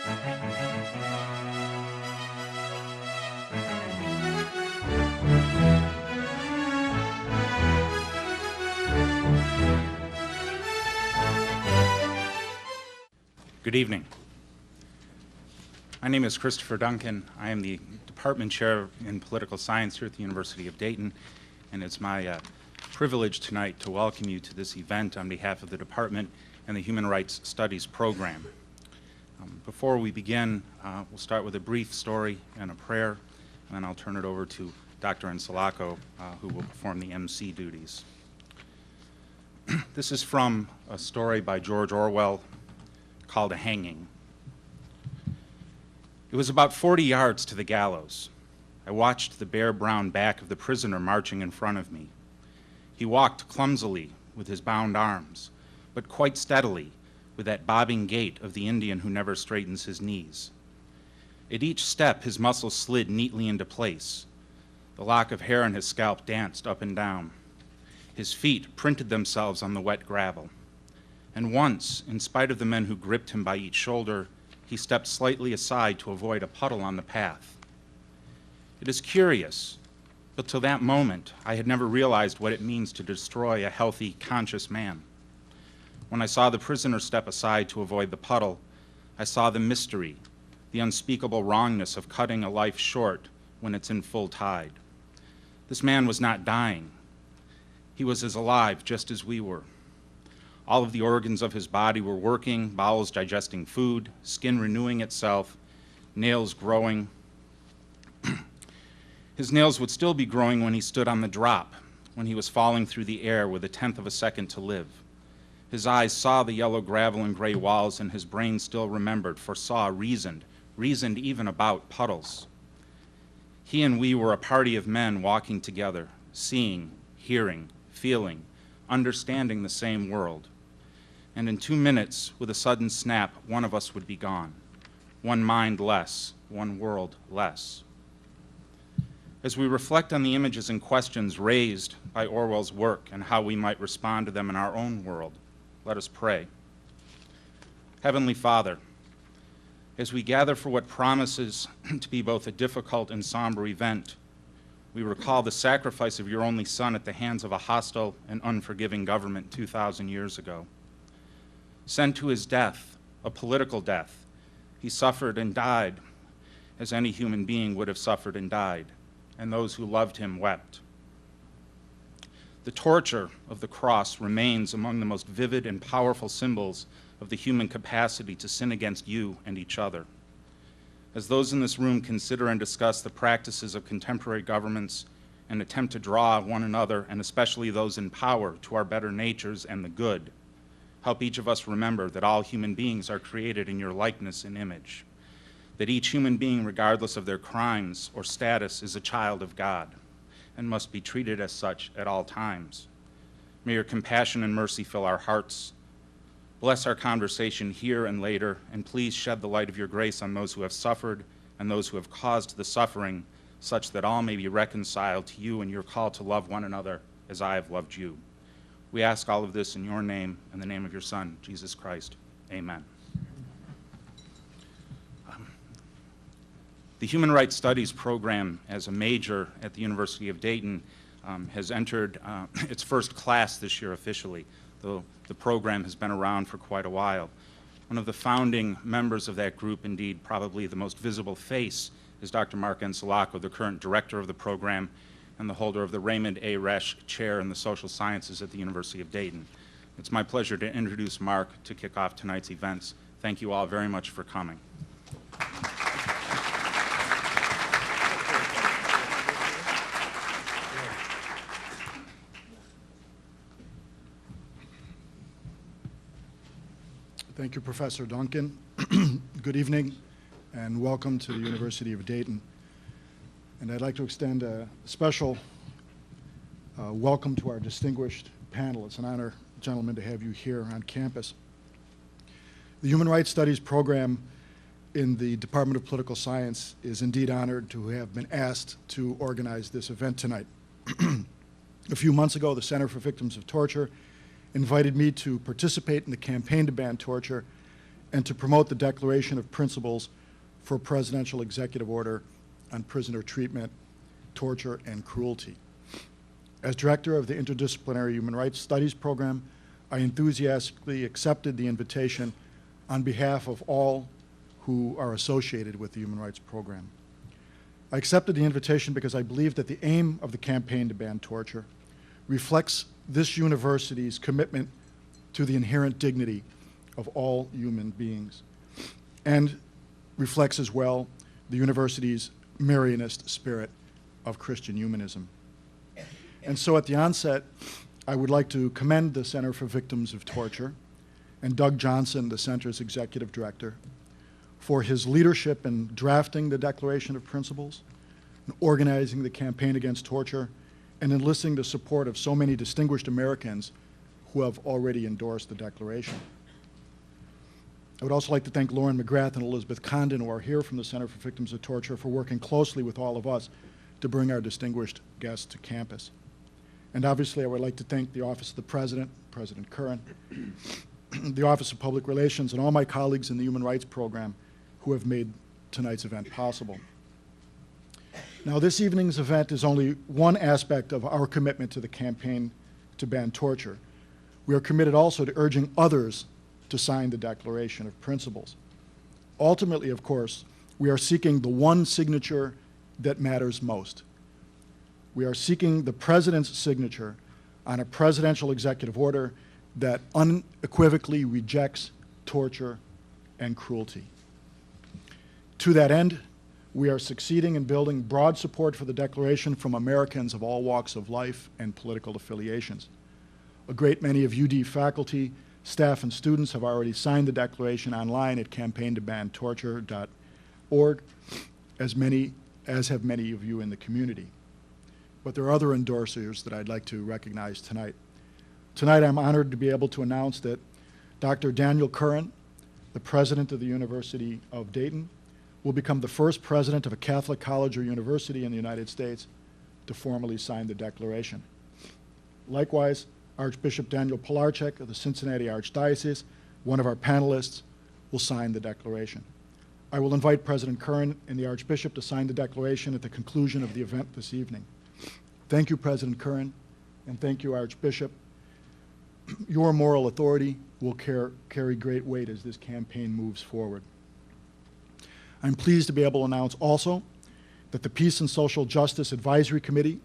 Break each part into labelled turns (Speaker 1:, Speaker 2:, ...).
Speaker 1: Good evening. My name is Christopher Duncan. I am the Department Chair in Political Science here at the University of Dayton, and it's my privilege tonight to welcome you to this event on behalf of the Department and the Human Rights Studies program. Before we begin, we'll start with a brief story and a prayer, and then I'll turn it over to Dr. Nsalaco, who will perform the MC duties. This is from a story by George Orwell called A Hanging. It was about 40 yards to the gallows. I watched the bare brown back of the prisoner marching in front of me. He walked clumsily with his bound arms, but quite steadily with that bobbing gait of the Indian who never straightens his knees. At each step, his muscles slid neatly into place. The lock of hair on his scalp danced up and down. His feet printed themselves on the wet gravel. And once, in spite of the men who gripped him by each shoulder, he stepped slightly aside to avoid a puddle on the path. It is curious, but till that moment, I had never realized what it means to destroy a healthy, conscious man. When I saw the prisoner step aside to avoid the puddle, I saw the mystery, the unspeakable wrongness of cutting a life short when it's in full tide. This man was not dying. He was as alive just as we were. All of the organs of his body were working, bowels digesting food, skin renewing itself, nails growing. His nails would still be growing when he stood on the drop, when he was falling through the air with 1/10 of a second to live. His eyes saw the yellow gravel and gray walls, and his brain still remembered, foresaw, reasoned even about puddles. He and we were a party of men walking together, seeing, hearing, feeling, understanding the same world. And in 2 minutes, with a sudden snap, one of us would be gone. One mind less, one world less. As we reflect on the images and questions raised by Orwell's work and how we might respond to them in our own world, let us pray. Heavenly Father, as we gather for what promises to be both a difficult and somber event, we recall the sacrifice of your only Son at the hands of a hostile and unforgiving government 2,000 years ago. Sent to his death, a political death, he suffered and died as any human being would have suffered and died, and those who loved him wept. The torture of the cross remains among the most vivid and powerful symbols of the human capacity to sin against you and each other. As those in this room consider and discuss the practices of contemporary governments and attempt to draw one another, and especially those in power, to our better natures and the good, help each of us remember that all human beings are created in your likeness and image, that each human being, regardless of their crimes or status, is a child of God and must be treated as such at all times. May your compassion and mercy fill our hearts. Bless our conversation here and later, and please shed the light of your grace on those who have suffered and those who have caused the suffering, such that all may be reconciled to you and your call to love one another as I have loved you. We ask all of this in your name, in the name of your Son, Jesus Christ. Amen. The Human Rights Studies program, as a major at the University of Dayton, has entered its first class this year officially, though the program has been around for quite a while. One of the founding members of that group, indeed probably the most visible face, is Dr. Mark Nsalaco, the current director of the program and the holder of the Raymond A. Resch Chair in the Social Sciences at the University of Dayton. It's my pleasure to introduce Mark to kick off tonight's events. Thank you all very much for coming.
Speaker 2: Thank you, Professor Duncan. Good evening, and welcome to the University of Dayton. And I'd like to extend a special welcome to our distinguished panel. It's an honor, gentlemen, to have you here on campus. The Human Rights Studies program in the Department of Political Science is indeed honored to have been asked to organize this event tonight. A few months ago, the Center for Victims of Torture invited me to participate in the campaign to ban torture and to promote the Declaration of Principles for a Presidential Executive Order on Prisoner Treatment, Torture, and Cruelty. As director of the Interdisciplinary Human Rights Studies program, I enthusiastically accepted the invitation on behalf of all who are associated with the Human Rights program. I accepted the invitation because I believe that the aim of the campaign to ban torture reflects this university's commitment to the inherent dignity of all human beings, and reflects as well the university's Marianist spirit of Christian humanism. And so at the onset, I would like to commend the Center for Victims of Torture and Doug Johnson, the center's executive director, for his leadership in drafting the Declaration of Principles, in organizing the campaign against torture, and enlisting the support of so many distinguished Americans who have already endorsed the Declaration. I would also like to thank Lauren McGrath and Elizabeth Condon, who are here from the Center for Victims of Torture, for working closely with all of us to bring our distinguished guests to campus. And obviously, I would like to thank the Office of the President, President Curran, the Office of Public Relations, and all my colleagues in the Human Rights Program who have made tonight's event possible. Now, this evening's event is only one aspect of our commitment to the campaign to ban torture. We are committed also to urging others to sign the Declaration of Principles. Ultimately, of course, we are seeking the one signature that matters most. We are seeking the President's signature on a presidential executive order that unequivocally rejects torture and cruelty. To that end, we are succeeding in building broad support for the Declaration from Americans of all walks of life and political affiliations. A great many of UD faculty, staff, and students have already signed the Declaration online at campaigntobantorture.org, as have many of you in the community. But there are other endorsers that I'd like to recognize tonight. Tonight, I'm honored to be able to announce that Dr. Daniel Curran, the president of the University of Dayton, will become the first president of a Catholic college or university in the United States to formally sign the Declaration. Likewise, Archbishop Daniel Plaracek of the Cincinnati Archdiocese, one of our panelists, will sign the Declaration. I will invite President Curran and the Archbishop to sign the Declaration at the conclusion of the event this evening. Thank you, President Curran, and thank you, Archbishop. Your moral authority will carry great weight as this campaign moves forward. I'm pleased to be able to announce also that the Peace and Social Justice Advisory Committee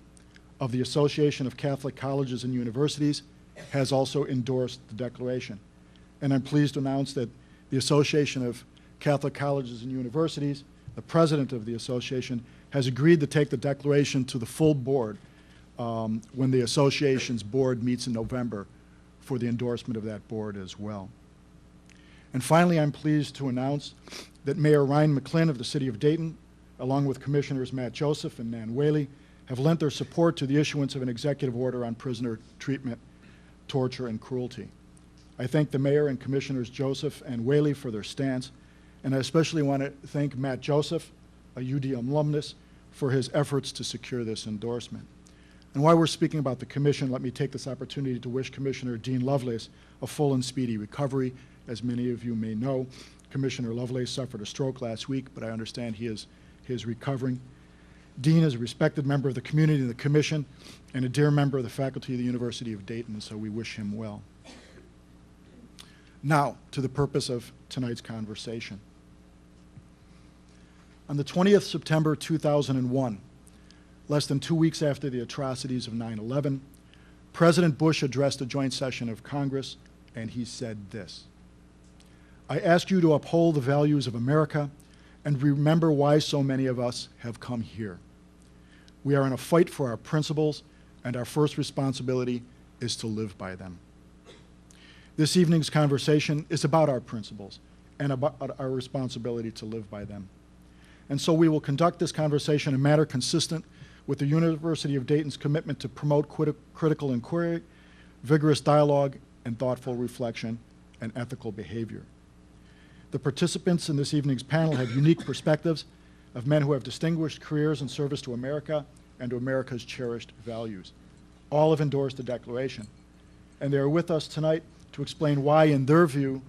Speaker 2: of the Association of Catholic Colleges and Universities has also endorsed the Declaration. And I'm pleased to announce that the Association of Catholic Colleges and Universities, the president of the association, has agreed to take the Declaration to the full board when the association's board meets in November for the endorsement of that board as well. And finally, I'm pleased to announce that Mayor Ryan McClin of the City of Dayton, along with Commissioners Matt Joseph and Nan Whaley, have lent their support to the issuance of an executive order on prisoner treatment, torture, and cruelty. I thank the Mayor and Commissioners Joseph and Whaley for their stance, and I especially want to thank Matt Joseph, a UD alumnus, for his efforts to secure this endorsement. And while we're speaking about the Commission, let me take this opportunity to wish Commissioner Dean Lovelace a full and speedy recovery. As many of you may know, Commissioner Lovelace suffered a stroke last week, but I understand he is recovering. Dean is a respected member of the community and the Commission, and a dear member of the faculty of the University of Dayton, and so we wish him well. Now, to the purpose of tonight's conversation. On the 20th September 2001, less than 2 weeks after the atrocities of 9/11, President Bush addressed a joint session of Congress, and he said this: "I ask you to uphold the values of America and remember why so many of us have come here. We are in a fight for our principles, and our first responsibility is to live by them." This evening's conversation is about our principles and about our responsibility to live by them. And so we will conduct this conversation in a manner consistent with the University of Dayton's commitment to promote critical inquiry, vigorous dialogue, and thoughtful reflection and ethical behavior. The participants in this evening's panel have unique perspectives of men who have distinguished careers in service to America and to America's cherished values. All have endorsed the Declaration, and they are with us tonight to explain why, in their view,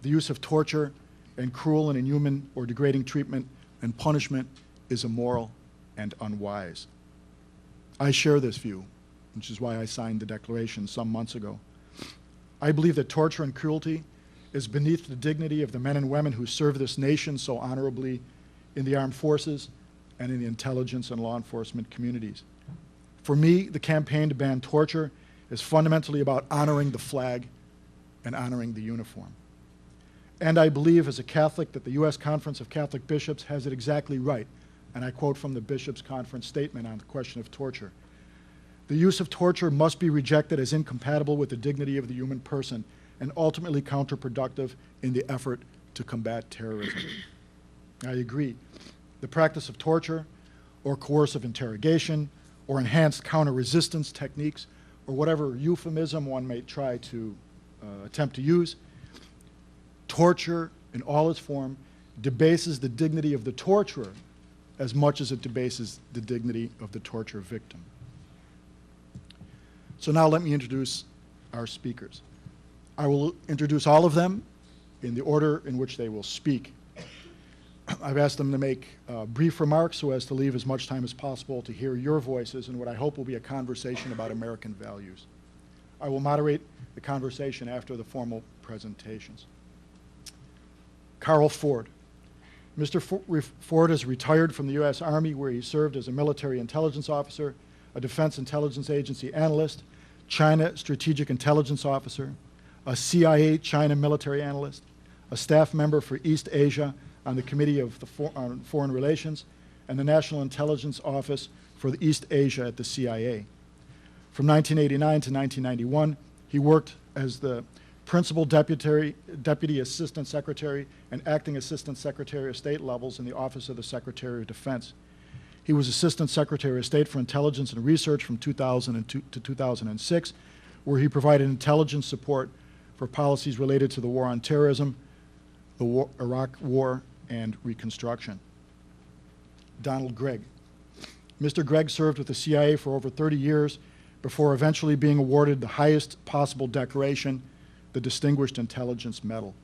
Speaker 2: the use of torture and cruel and inhuman or degrading treatment and punishment is immoral and unwise. I share this view, which is why I signed the Declaration some months ago. I believe that torture and cruelty is beneath the dignity of the men and women who serve this nation so honorably in the armed forces and in the intelligence and law enforcement communities. For me, the campaign to ban torture is fundamentally about honoring the flag and honoring the uniform. And I believe as a Catholic that the U.S. Conference of Catholic Bishops has it exactly right, and I quote from the Bishops' Conference statement on the question of torture. The use of torture must be rejected as incompatible with the dignity of the human person and ultimately counterproductive in the effort to combat terrorism. I agree. The practice of torture or coercive interrogation or enhanced counter-resistance techniques or whatever euphemism one may try to attempt to use, torture in all its form debases the dignity of the torturer as much as it debases the dignity of the torture victim. So now let me introduce our speakers. I will introduce all of them in the order in which they will speak. I've asked them to make brief remarks so as to leave as much time as possible to hear your voices in what I hope will be a conversation about American values. I will moderate the conversation after the formal presentations. Carl Ford. Mr. Ford is retired from the U.S. Army, where he served as a military intelligence officer, a Defense Intelligence Agency analyst, China Strategic Intelligence Officer, a CIA China military analyst, a staff member for East Asia on the Committee of on Foreign Relations, and the National Intelligence Office for East Asia at the CIA. From 1989 to 1991, he worked as the Principal Deputy Assistant Secretary and Acting Assistant Secretary of State levels in the Office of the Secretary of Defense. He was Assistant Secretary of State for Intelligence and Research from 2002 to 2006, where he provided intelligence support for policies related to the war on terrorism, the Iraq War, and Reconstruction. Donald Gregg. Mr. Gregg served with the CIA for over 30 years before eventually being awarded the highest possible decoration, the Distinguished Intelligence Medal.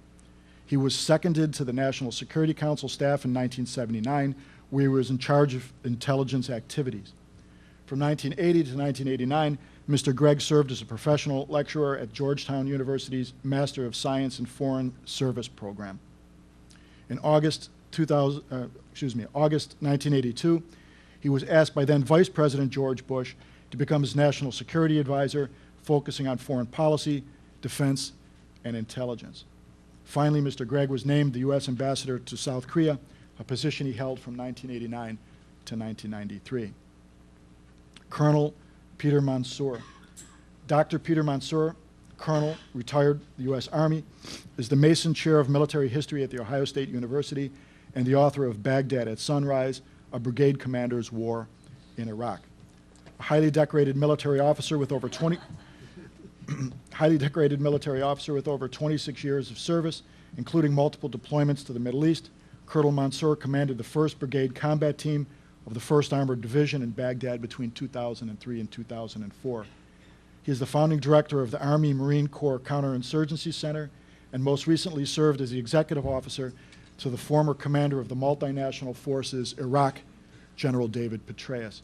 Speaker 2: He was seconded to the National Security Council staff in 1979, where he was in charge of intelligence activities. From 1980 to 1989, Mr. Gregg served as a professional lecturer at Georgetown University's Master of Science in Foreign Service program. In August 1982, he was asked by then Vice President George Bush to become his national security advisor, focusing on foreign policy, defense, and intelligence. Finally, Mr. Gregg was named the U.S. Ambassador to South Korea, a position he held from 1989 to 1993. Colonel Peter Monsoor. Dr. Peter Monsoor, Colonel, retired the U.S. Army, is the Mason Chair of Military History at The Ohio State University and the author of Baghdad at Sunrise, a brigade commander's war in Iraq. A highly decorated military officer with over 26 years of service, including multiple deployments to the Middle East, Colonel Monsoor commanded the 1st Brigade Combat Team of the 1st Armored Division in Baghdad between 2003 and 2004. He is the founding director of the Army Marine Corps Counterinsurgency Center and most recently served as the executive officer to the former commander of the multinational forces Iraq, General David Petraeus.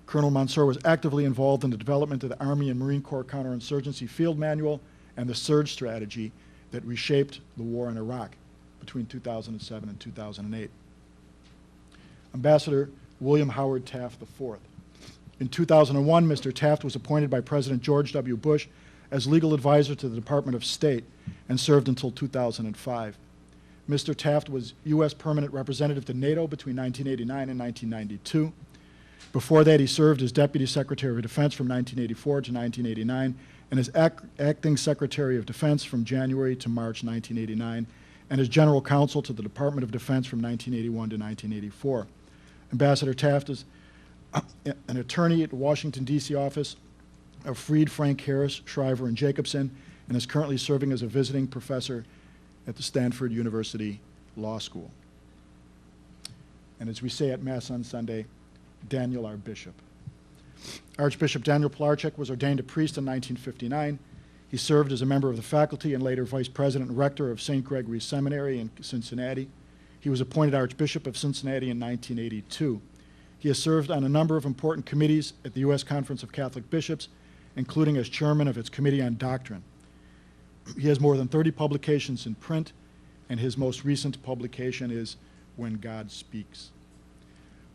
Speaker 2: Colonel Monsoor was actively involved in the development of the Army and Marine Corps Counterinsurgency Field Manual and the surge strategy that reshaped the war in Iraq between 2007 and 2008. Ambassador William Howard Taft IV. In 2001, Mr. Taft was appointed by President George W. Bush as legal advisor to the Department of State and served until 2005. Mr. Taft was U.S. permanent representative to NATO between 1989 and 1992. Before that, he served as Deputy Secretary of Defense from 1984 to 1989 and as Acting Secretary of Defense from January to March 1989 and as General Counsel to the Department of Defense from 1981 to 1984. Ambassador Taft is an attorney at the Washington, D.C. office of Freed, Frank Harris, Shriver, and Jacobson, and is currently serving as a visiting professor at the Stanford University Law School. And as we say at Mass on Sunday, Daniel, our bishop. Archbishop Daniel Plaracek was ordained a priest in 1959. He served as a member of the faculty and later vice president and rector of St. Gregory's Seminary in Cincinnati. He was appointed Archbishop of Cincinnati in 1982. He has served on a number of important committees at the U.S. Conference of Catholic Bishops, including as chairman of its Committee on Doctrine. He has more than 30 publications in print, and his most recent publication is When God Speaks.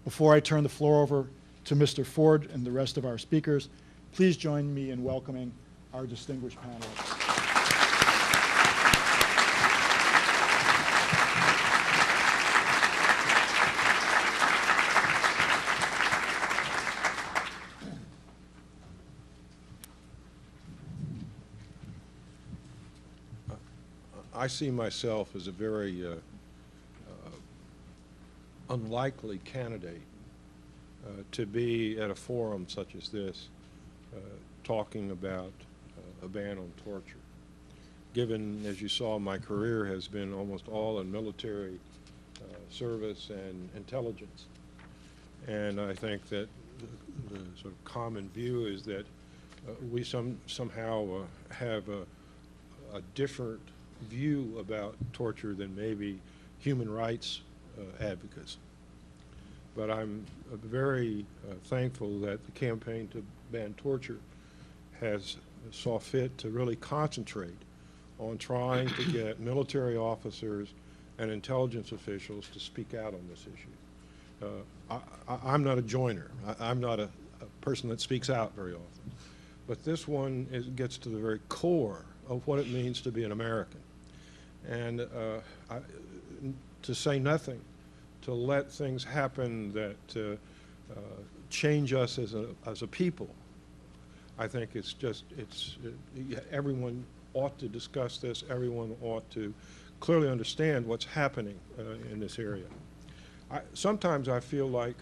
Speaker 2: Before I turn the floor over to Mr. Ford and the rest of our speakers, please join me in welcoming our distinguished panelists.
Speaker 3: I see myself as a very unlikely candidate to be at a forum such as this talking about a ban on torture. Given, as you saw, my career has been almost all in military service and intelligence. And I think that the sort of common view is that we somehow have a different view about torture than maybe human rights advocates. But I'm very thankful that the campaign to ban torture has saw fit to really concentrate on trying to get military officers and intelligence officials to speak out on this issue. I'm not a joiner. I'm not a person that speaks out very often. But this one gets to the very core of what it means to be an American. And to say nothing, to let things happen that change us as a people, I think everyone ought to discuss this. Everyone ought to clearly understand what's happening in this area. Sometimes I feel like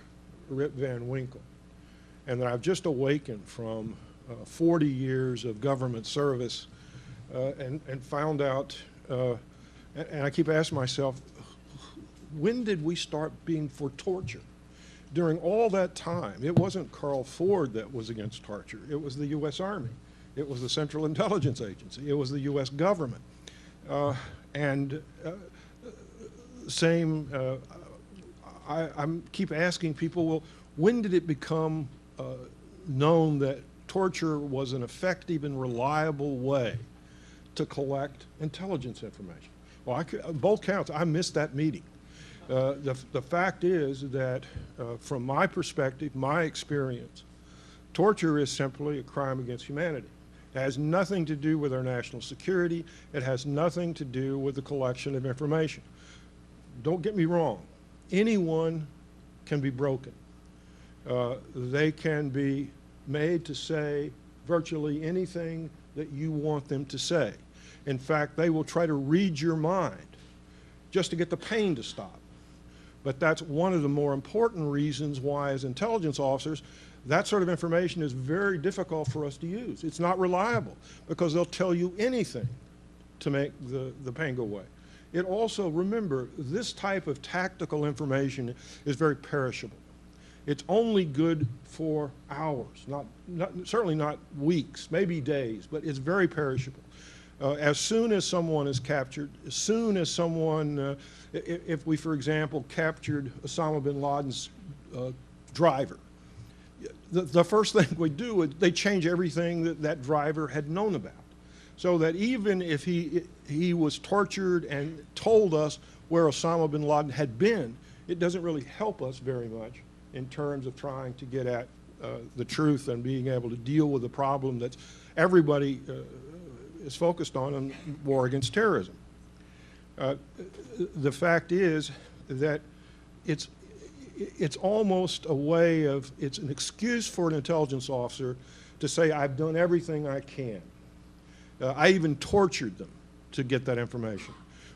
Speaker 3: Rip Van Winkle, and that I've just awakened from 40 years of government service and found out, and I keep asking myself, when did we start being for torture? During all that time, it wasn't Carl Ford that was against torture. It was the U.S. Army. It was the Central Intelligence Agency. It was the U.S. government. I keep asking people, well, when did it become known that torture was an effective and reliable way to collect intelligence information? Well, both counts, I missed that meeting. The fact is that from my perspective, my experience, torture is simply a crime against humanity. It has nothing to do with our national security. It has nothing to do with the collection of information. Don't get me wrong. Anyone can be broken. They can be made to say virtually anything that you want them to say. In fact, they will try to read your mind just to get the pain to stop. But that's one of the more important reasons why, as intelligence officers, that sort of information is very difficult for us to use. It's not reliable because they'll tell you anything to make the pain go away. It also, remember, this type of tactical information is very perishable. It's only good for hours, certainly not weeks, maybe days, but it's very perishable. As soon as someone is captured, as soon as someone, if we, for example, captured Osama bin Laden's driver, the first thing we do is they change everything that driver had known about. So that even if he was tortured and told us where Osama bin Laden had been, it doesn't really help us very much in terms of trying to get at the truth and being able to deal with the problem that everybody is focused on in war against terrorism. The fact is that it's almost a way of, it's an excuse for an intelligence officer to say, I've done everything I can. I even tortured them to get that information.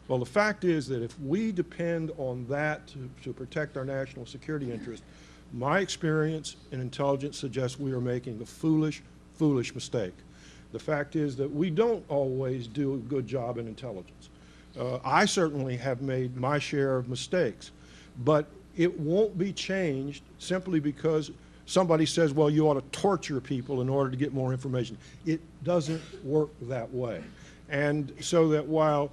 Speaker 3: Well, the fact is that if we depend on that to protect our national security interest, my experience in intelligence suggests we are making a foolish, foolish mistake. The fact is that we don't always do a good job in intelligence. I certainly have made my share of mistakes, but it won't be changed simply because somebody says, well, you ought to torture people in order to get more information. It doesn't work that way. And so that while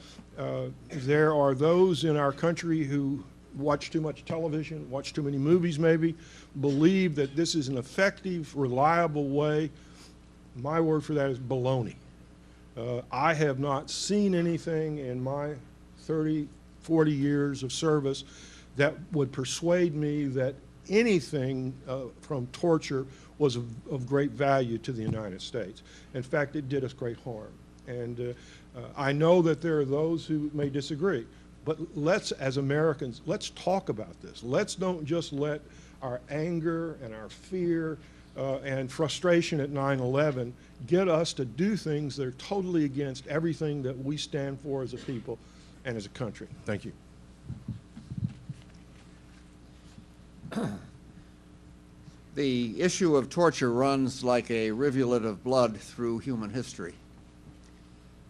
Speaker 3: there are those in our country who watch too much television, watch too many movies maybe, believe that this is an effective, reliable way, my word for that is baloney. I have not seen anything in my 30, 40 years of service that would persuade me that anything from torture was of great value to the United States. In fact, it did us great harm. And I know that there are those who may disagree, but let's, as Americans, let's talk about this. Let's don't just let our anger and our fear and frustration at 9/11 get us to do things that are totally against everything that we stand for as a people and as a country. Thank you.
Speaker 4: The issue of torture runs like a rivulet of blood through human history.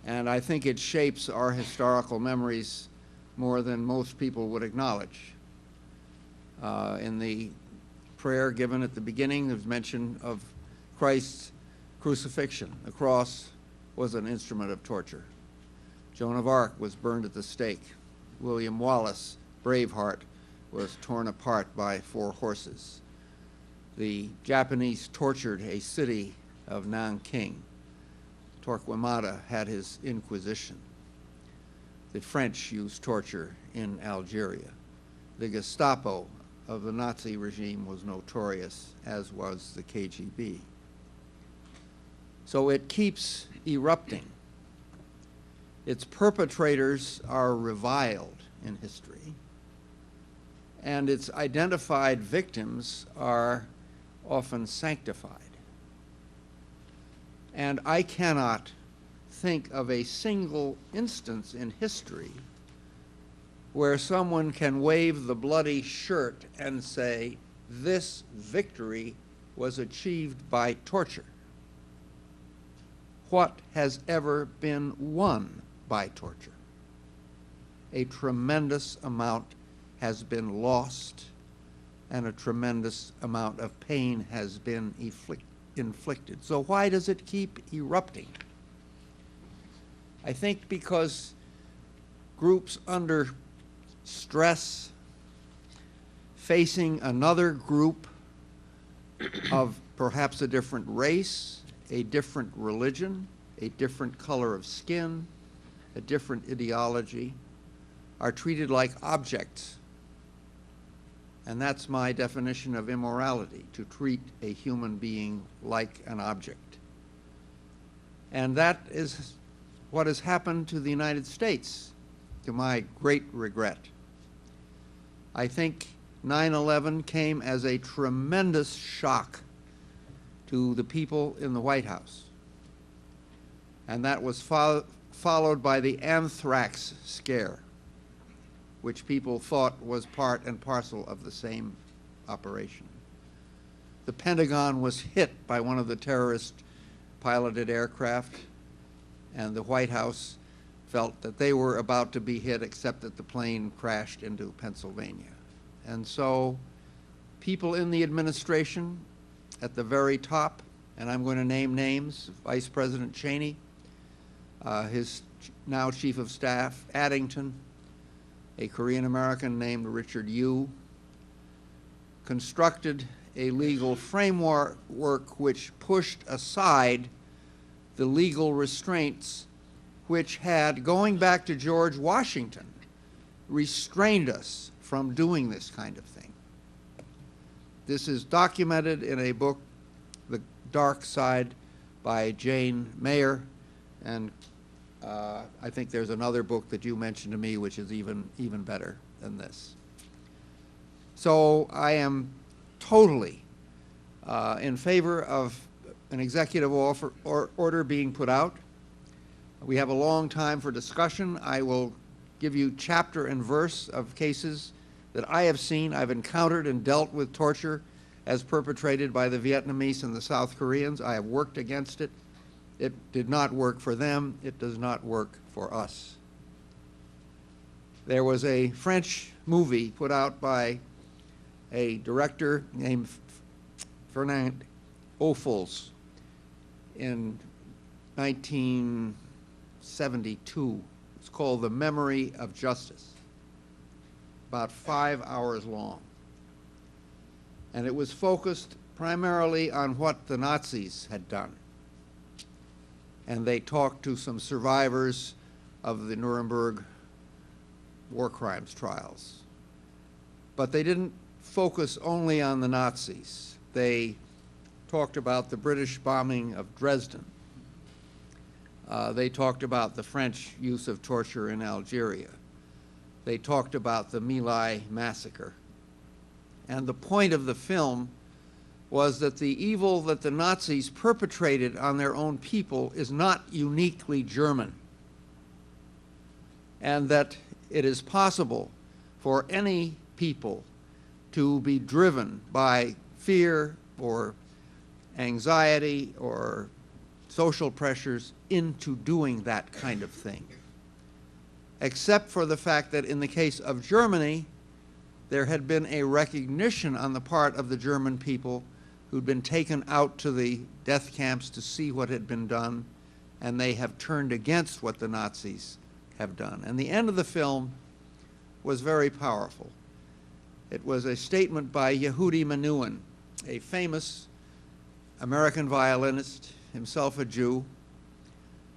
Speaker 4: And I think it shapes our historical memories more than most people would acknowledge. In the prayer given at the beginning, there's mention of Christ's crucifixion. The cross was an instrument of torture. Joan of Arc was burned at the stake. William Wallace, Braveheart, was torn apart by 4 horses. The Japanese tortured a city of Nanking. Torquemada had his Inquisition. The French used torture in Algeria. The Gestapo of the Nazi regime was notorious, as was the KGB. So it keeps erupting. Its perpetrators are reviled in history, and its identified victims are often sanctified. And I cannot think of a single instance in history where someone can wave the bloody shirt and say, this victory was achieved by torture. What has ever been won by torture? A tremendous amount has been lost, and a tremendous amount of pain has been inflicted. So why does it keep erupting? I think because groups under stress, facing another group of perhaps a different race, a different religion, a different color of skin, a different ideology, are treated like objects. And that's my definition of immorality, to treat a human being like an object. And that is what has happened to the United States, to my great regret. I think 9/11 came as a tremendous shock to the people in the White House. And that was followed by the anthrax scare, which people thought was part and parcel of the same operation. The Pentagon was hit by one of the terrorist-piloted aircraft, and the White House felt that they were about to be hit, except that the plane crashed into Pennsylvania. And so people in the administration at the very top, and I'm going to name names, Vice President Cheney, his now Chief of Staff, Addington, a Korean American named Richard Yu, constructed a legal framework which pushed aside the legal restraints which had, going back to George Washington, restrained us from doing this kind of thing. This is documented in a book, The Dark Side, by Jane Mayer, and I think there's another book that you mentioned to me which is even better than this. So I am totally in favor of an executive order being put out. We have a long time for discussion. I will give you chapter and verse of cases that I have seen. I've encountered and dealt with torture as perpetrated by the Vietnamese and the South Koreans. I have worked against it. It did not work for them. It does not work for us. There was a French movie put out by a director named Fernand Ophuls in 1972. It's called The Memory of Justice, about 5 hours long. And it was focused primarily on what the Nazis had done. And they talked to some survivors of the Nuremberg war crimes trials. But they didn't focus only on the Nazis. They talked about the British bombing of Dresden. They talked about the French use of torture in Algeria. They talked about the My Lai massacre. And the point of the film was that the evil that the Nazis perpetrated on their own people is not uniquely German, and that it is possible for any people to be driven by fear or anxiety or social pressures into doing that kind of thing. Except for the fact that in the case of Germany, there had been a recognition on the part of the German people who'd been taken out to the death camps to see what had been done, and they have turned against what the Nazis have done. And the end of the film was very powerful. It was a statement by Yehudi Menuhin, a famous American violinist, himself a Jew,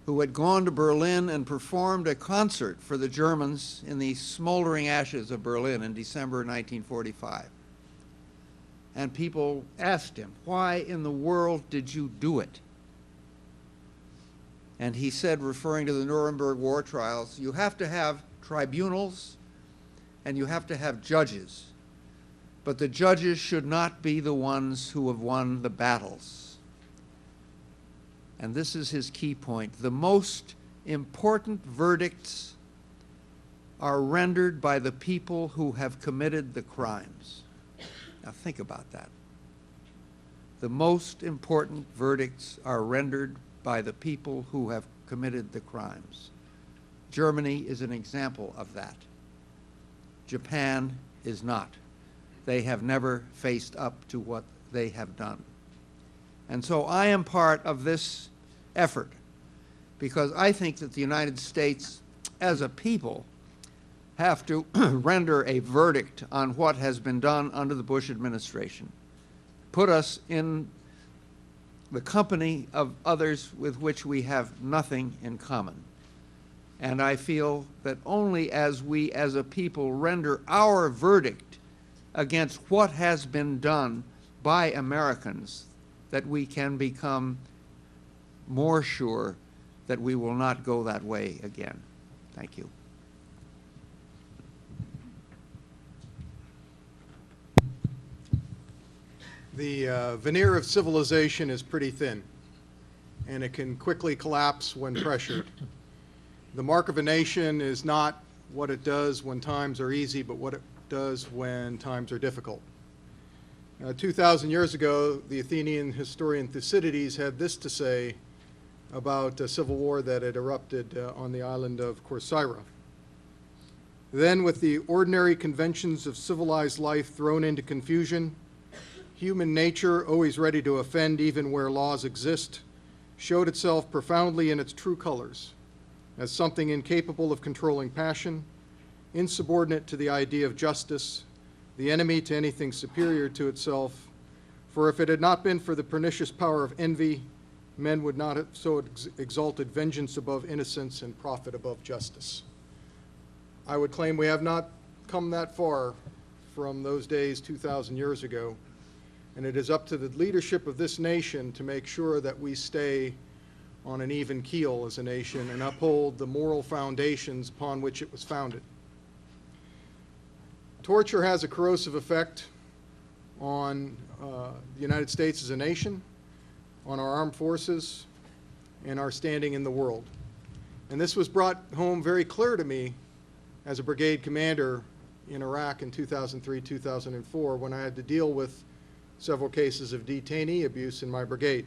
Speaker 4: who had gone to Berlin and performed a concert for the Germans in the smoldering ashes of Berlin in December 1945. And people asked him, "Why in the world did you do it?" And he said, referring to the Nuremberg war trials, "You have to have tribunals and you have to have judges, but the judges should not be the ones who have won the battles." And this is his key point: the most important verdicts are rendered by the people who have committed the crimes. Now think about that. The most important verdicts are rendered by the people who have committed the crimes. Germany is an example of that. Japan is not. They have never faced up to what they have done. And so I am part of this effort because I think that the United States as a people have to render a verdict on what has been done under the Bush administration, put us in the company of others with which we have nothing in common. And I feel that only as we as a people render our verdict against what has been done by Americans that we can become more sure that we will not go that way again. Thank you.
Speaker 5: The veneer of civilization is pretty thin, and it can quickly collapse when pressured. The mark of a nation is not what it does when times are easy, but what it does when times are difficult. 2,000 years ago, the Athenian historian Thucydides had this to say about a civil war that had erupted on the island of Corcyra. Then, with the ordinary conventions of civilized life thrown into confusion, human nature, always ready to offend even where laws exist, showed itself profoundly in its true colors, as something incapable of controlling passion, insubordinate to the idea of justice, the enemy to anything superior to itself. For if it had not been for the pernicious power of envy, men would not have so exalted vengeance above innocence and profit above justice. I would claim we have not come that far from those days 2,000 years ago, and it is up to the leadership of this nation to make sure that we stay on an even keel as a nation and uphold the moral foundations upon which it was founded. Torture has a corrosive effect on the United States as a nation, on our armed forces, and our standing in the world. And this was brought home very clear to me as a brigade commander in Iraq in 2003, 2004, when I had to deal with several cases of detainee abuse in my brigade.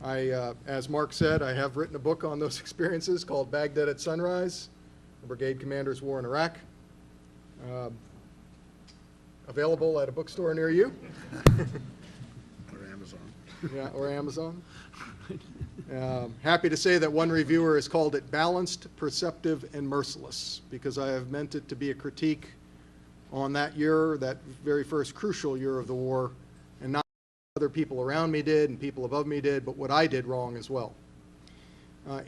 Speaker 5: As Mark said, I have written a book on those experiences called Baghdad at Sunrise, A Brigade Commander's War in Iraq. Available at a bookstore near you. Yeah, or Amazon. Happy to say that one reviewer has called it balanced, perceptive, and merciless, because I have meant it to be a critique on that year, that very first crucial year of the war, and not what other people around me did and people above me did, but what I did wrong as well.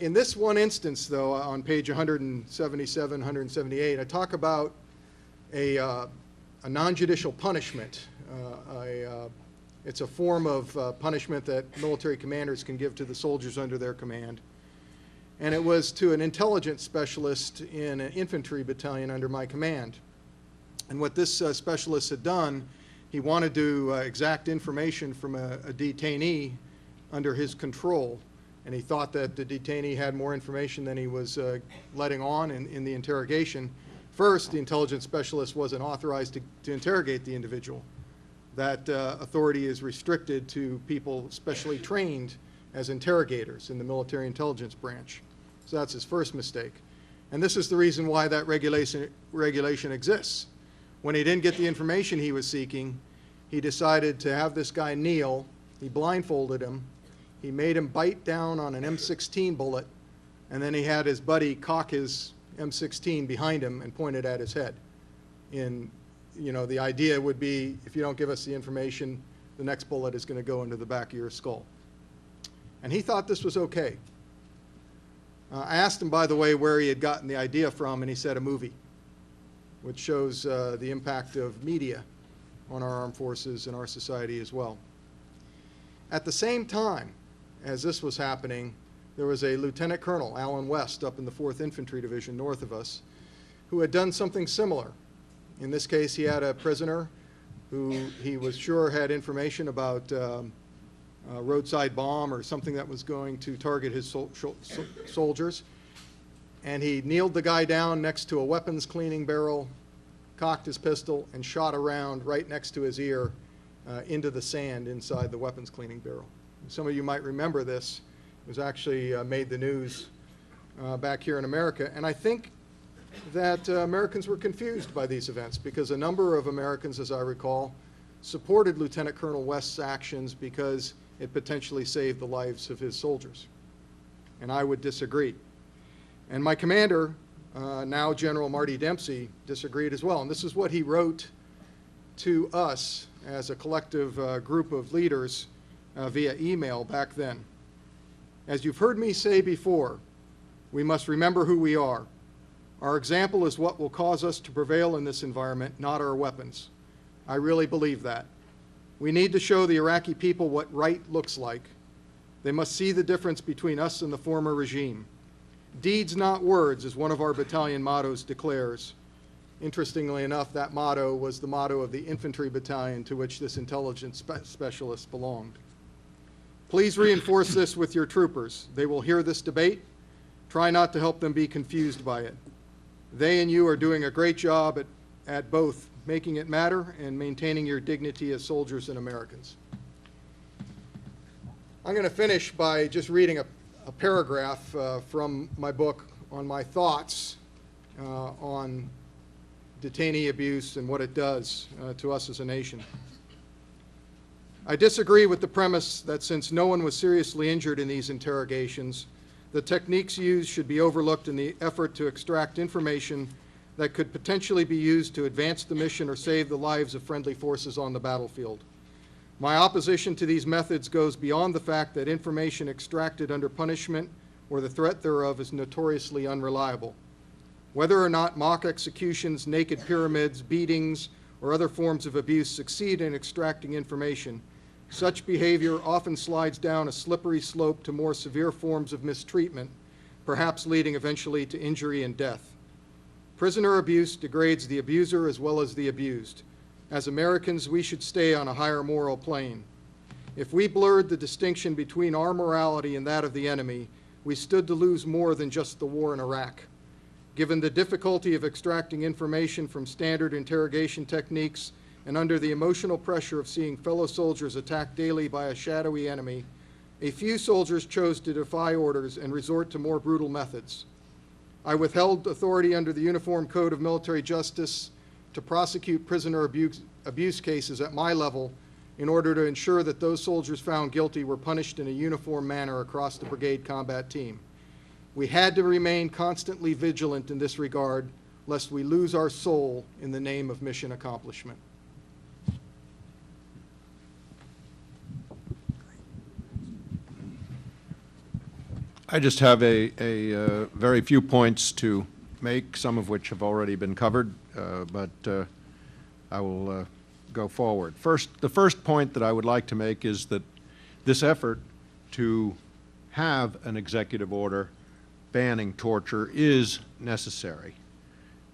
Speaker 5: In this one instance, though, on page 177, 178, I talk about a non-judicial punishment. It's a form of punishment that military commanders can give to the soldiers under their command. And it was to an intelligence specialist in an infantry battalion under my command. And what this specialist had done, he wanted to exact information from a detainee under his control. And he thought that the detainee had more information than he was letting on in the interrogation. First, the intelligence specialist wasn't authorized to interrogate the individual. That authority is restricted to people specially trained as interrogators in the military intelligence branch. So that's his first mistake. And this is the reason why that regulation exists. When he didn't get the information he was seeking, he decided to have this guy kneel. He blindfolded him. He made him bite down on an M16 bullet, and then he had his buddy cock his M16 behind him and point it at his head. The idea would be, if you don't give us the information, the next bullet is going to go into the back of your skull. And he thought this was okay. I asked him, by the way, where he had gotten the idea from, and he said a movie, which shows the impact of media on our armed forces and our society as well. At the same time as this was happening, there was a Lieutenant Colonel, Alan West, up in the 4th Infantry Division north of us, who had done something similar. In this case, he had a prisoner who he was sure had information about a roadside bomb or something that was going to target his soldiers. And he kneeled the guy down next to a weapons cleaning barrel, cocked his pistol, and shot around right next to his ear into the sand inside the weapons cleaning barrel. Some of you might remember this. It was actually made the news back here in America. And I think that Americans were confused by these events, because a number of Americans, as I recall, supported Lieutenant Colonel West's actions because it potentially saved the lives of his soldiers. And I would disagree. And my commander, now General Marty Dempsey, disagreed as well. And this is what he wrote to us as a collective group of leaders via email back then. As you've heard me say before, we must remember who we are. Our example is what will cause us to prevail in this environment, not our weapons. I really believe that. We need to show the Iraqi people what right looks like. They must see the difference between us and the former regime. Deeds, not words, as one of our battalion mottos declares. Interestingly enough, that motto was the motto of the infantry battalion to which this intelligence specialist belonged. Please reinforce this with your troopers. They will hear this debate. Try not to help them be confused by it. They and you are doing a great job at both making it matter and maintaining your dignity as soldiers and Americans. I'm going to finish by just reading a paragraph from my book on my thoughts on detainee abuse and what it does to us as a nation. I disagree with the premise that since no one was seriously injured in these interrogations, the techniques used should be overlooked in the effort to extract information that could potentially be used to advance the mission or save the lives of friendly forces on the battlefield. My opposition to these methods goes beyond the fact that information extracted under punishment or the threat thereof is notoriously unreliable. Whether or not mock executions, naked pyramids, beatings, or other forms of abuse succeed in extracting information, such behavior often slides down a slippery slope to more severe forms of mistreatment, perhaps leading eventually to injury and death. Prisoner abuse degrades the abuser as well as the abused. As Americans, we should stay on a higher moral plane. If we blurred the distinction between our morality and that of the enemy, we stood to lose more than just the war in Iraq. Given the difficulty of extracting information from standard interrogation techniques and under the emotional pressure of seeing fellow soldiers attacked daily by a shadowy enemy, a few soldiers chose to defy orders and resort to more brutal methods. I withheld authority under the Uniform Code of Military Justice to prosecute prisoner abuse cases at my level in order to ensure that those soldiers found guilty were punished in a uniform manner across the brigade combat team. We had to remain constantly vigilant in this regard, lest we lose our soul in the name of mission accomplishment.
Speaker 3: I just have a very few points to make, some of which have already been covered, but I will go forward. The first point that I would like to make is that this effort to have an executive order banning torture is necessary.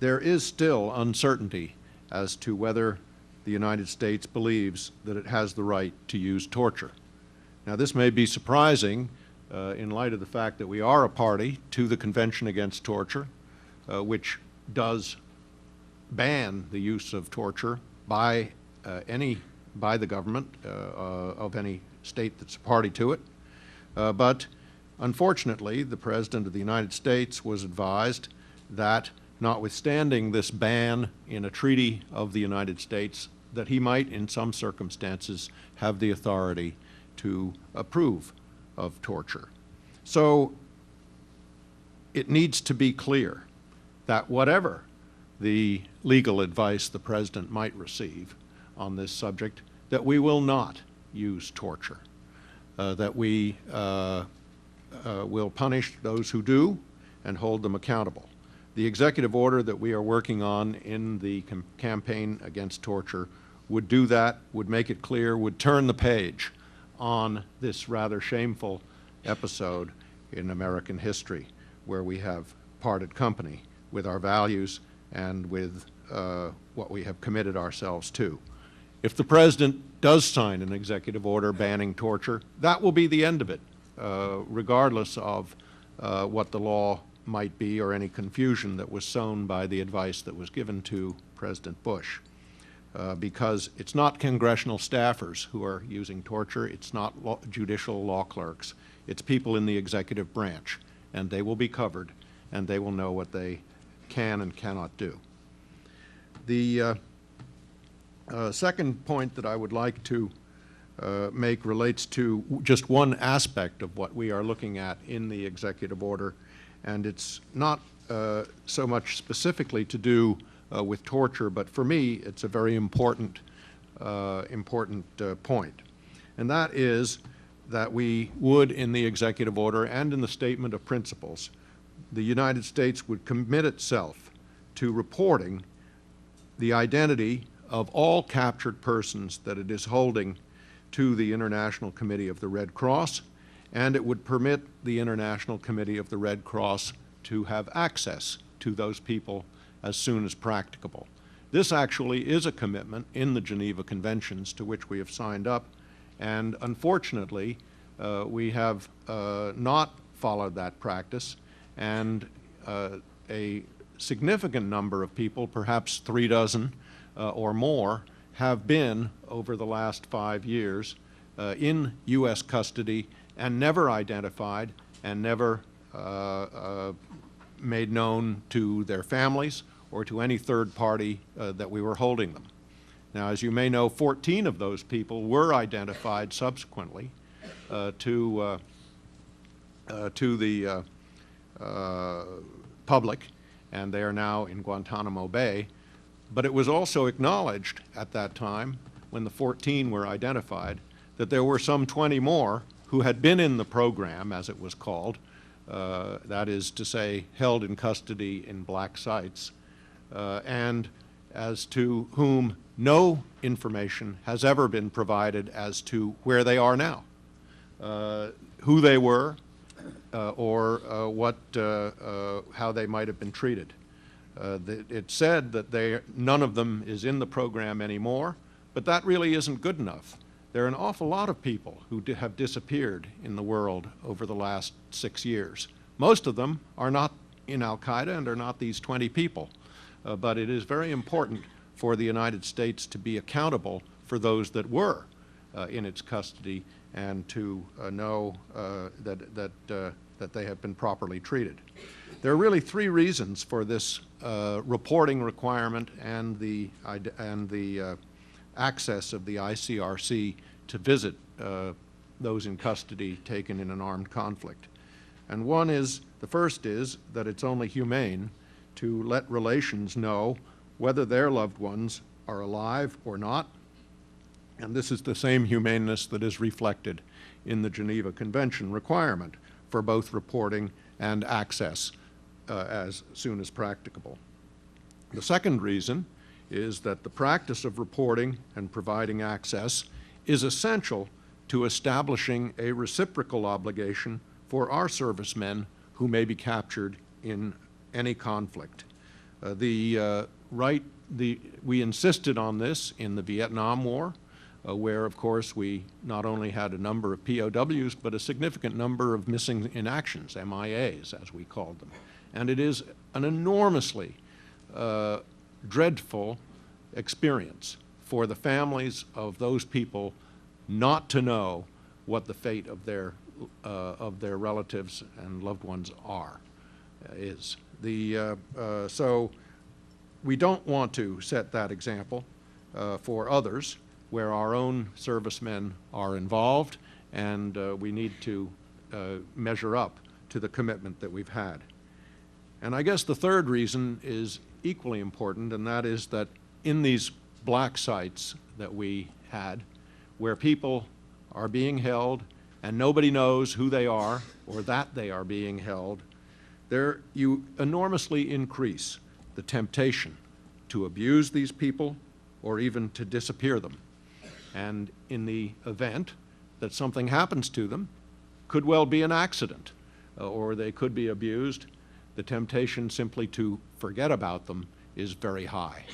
Speaker 3: There is still uncertainty as to whether the United States believes that it has the right to use torture. Now, this may be surprising in light of the fact that we are a party to the Convention Against Torture, which does ban the use of torture by the government of any state that's a party to it. But unfortunately, the President of the United States was advised that, notwithstanding this ban in a treaty of the United States, that he might, in some circumstances, have the authority to approve of torture. So it needs to be clear that whatever the legal advice the President might receive on this subject, that we will not use torture, that we will punish those who do and hold them accountable. The executive order that we are working on in the campaign against torture would do that, would make it clear, would turn the page on this rather shameful episode in American history where we have parted company with our values and with what we have committed ourselves to. If the President does sign an executive order banning torture, that will be the end of it, regardless of what the law might be or any confusion that was sown by the advice that was given to President Bush. Because it's not congressional staffers who are using torture, it's not judicial law clerks, it's people in the executive branch, and they will be covered, and they will know what they can and cannot do. The second point that I would like to make relates to just one aspect of what we are looking at in the executive order, and it's not so much specifically to do with torture, but for me it's a very important point. And that is that we would, in the executive order and in the statement of principles, the United States would commit itself to reporting the identity of all captured persons that it is holding to the International Committee of the Red Cross, and it would permit the International Committee of the Red Cross to have access to those people as soon as practicable. This actually is a commitment in the Geneva Conventions to which we have signed up, and unfortunately we have not followed that practice, and a significant number of people, perhaps 3 dozen or more, have been, over the last 5 years, in U.S. custody and never identified and never made known to their families or to any third party that we were holding them. Now, as you may know, 14 of those people were identified subsequently to the public, and they are now in Guantanamo Bay. But it was also acknowledged at that time, when the 14 were identified, that there were some 20 more who had been in the program, as it was called, that is to say, held in custody in black sites, and as to whom no information has ever been provided as to where they are now, who they were, or how they might have been treated. It said that none of them is in the program anymore, but that really isn't good enough. There are an awful lot of people who have disappeared in the world over the last 6 years. Most of them are not in Al-Qaeda and are not these 20 people. But it is very important for the United States to be accountable for those that were in its custody and to know that they have been properly treated. There are really 3 reasons for this reporting requirement and the
Speaker 6: access of the ICRC to visit those in custody taken in an armed conflict. And the first is that it's only humane to let relations know whether their loved ones are alive or not. And this is the same humaneness that is reflected in the Geneva Convention requirement for both reporting and access as soon as practicable. The second reason is that the practice of reporting and providing access is essential to establishing a reciprocal obligation for our servicemen who may be captured in any conflict. We insisted on this in the Vietnam War, where, of course, we not only had a number of POWs, but a significant number of missing in actions, MIAs, as we called them. And it is an enormously dreadful experience for the families of those people not to know what the fate of their relatives and loved ones is. So we don't want to set that example for others where our own servicemen are involved, and we need to measure up to the commitment that we've had. And I guess the third reason is equally important, and that is that in these black sites that we had, where people are being held and nobody knows who they are or that they are being held, there you enormously increase the temptation to abuse these people or even to disappear them. And in the event that something happens to them, could well be an accident, or they could be abused, the temptation simply to forget about them is very high.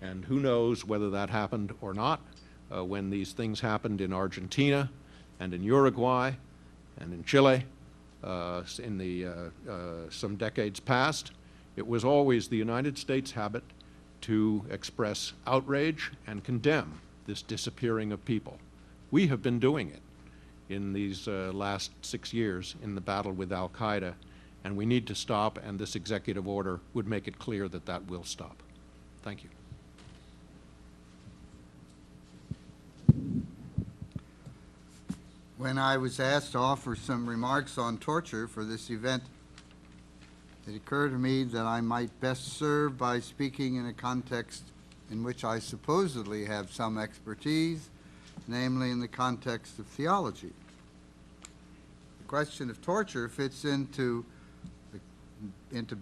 Speaker 6: And who knows whether that happened or not. When these things happened in Argentina and in Uruguay and in Chile in some decades past, it was always the United States habit to express outrage and condemn this disappearing of people. We have been doing it in these last 6 years in the battle with Al-Qaeda, and we need to stop, and this executive order would make it clear that that will stop. Thank you.
Speaker 7: When I was asked to offer some remarks on torture for this event, it occurred to me that I might best serve by speaking in a context in which I supposedly have some expertise, namely in the context of theology. The question of torture fits into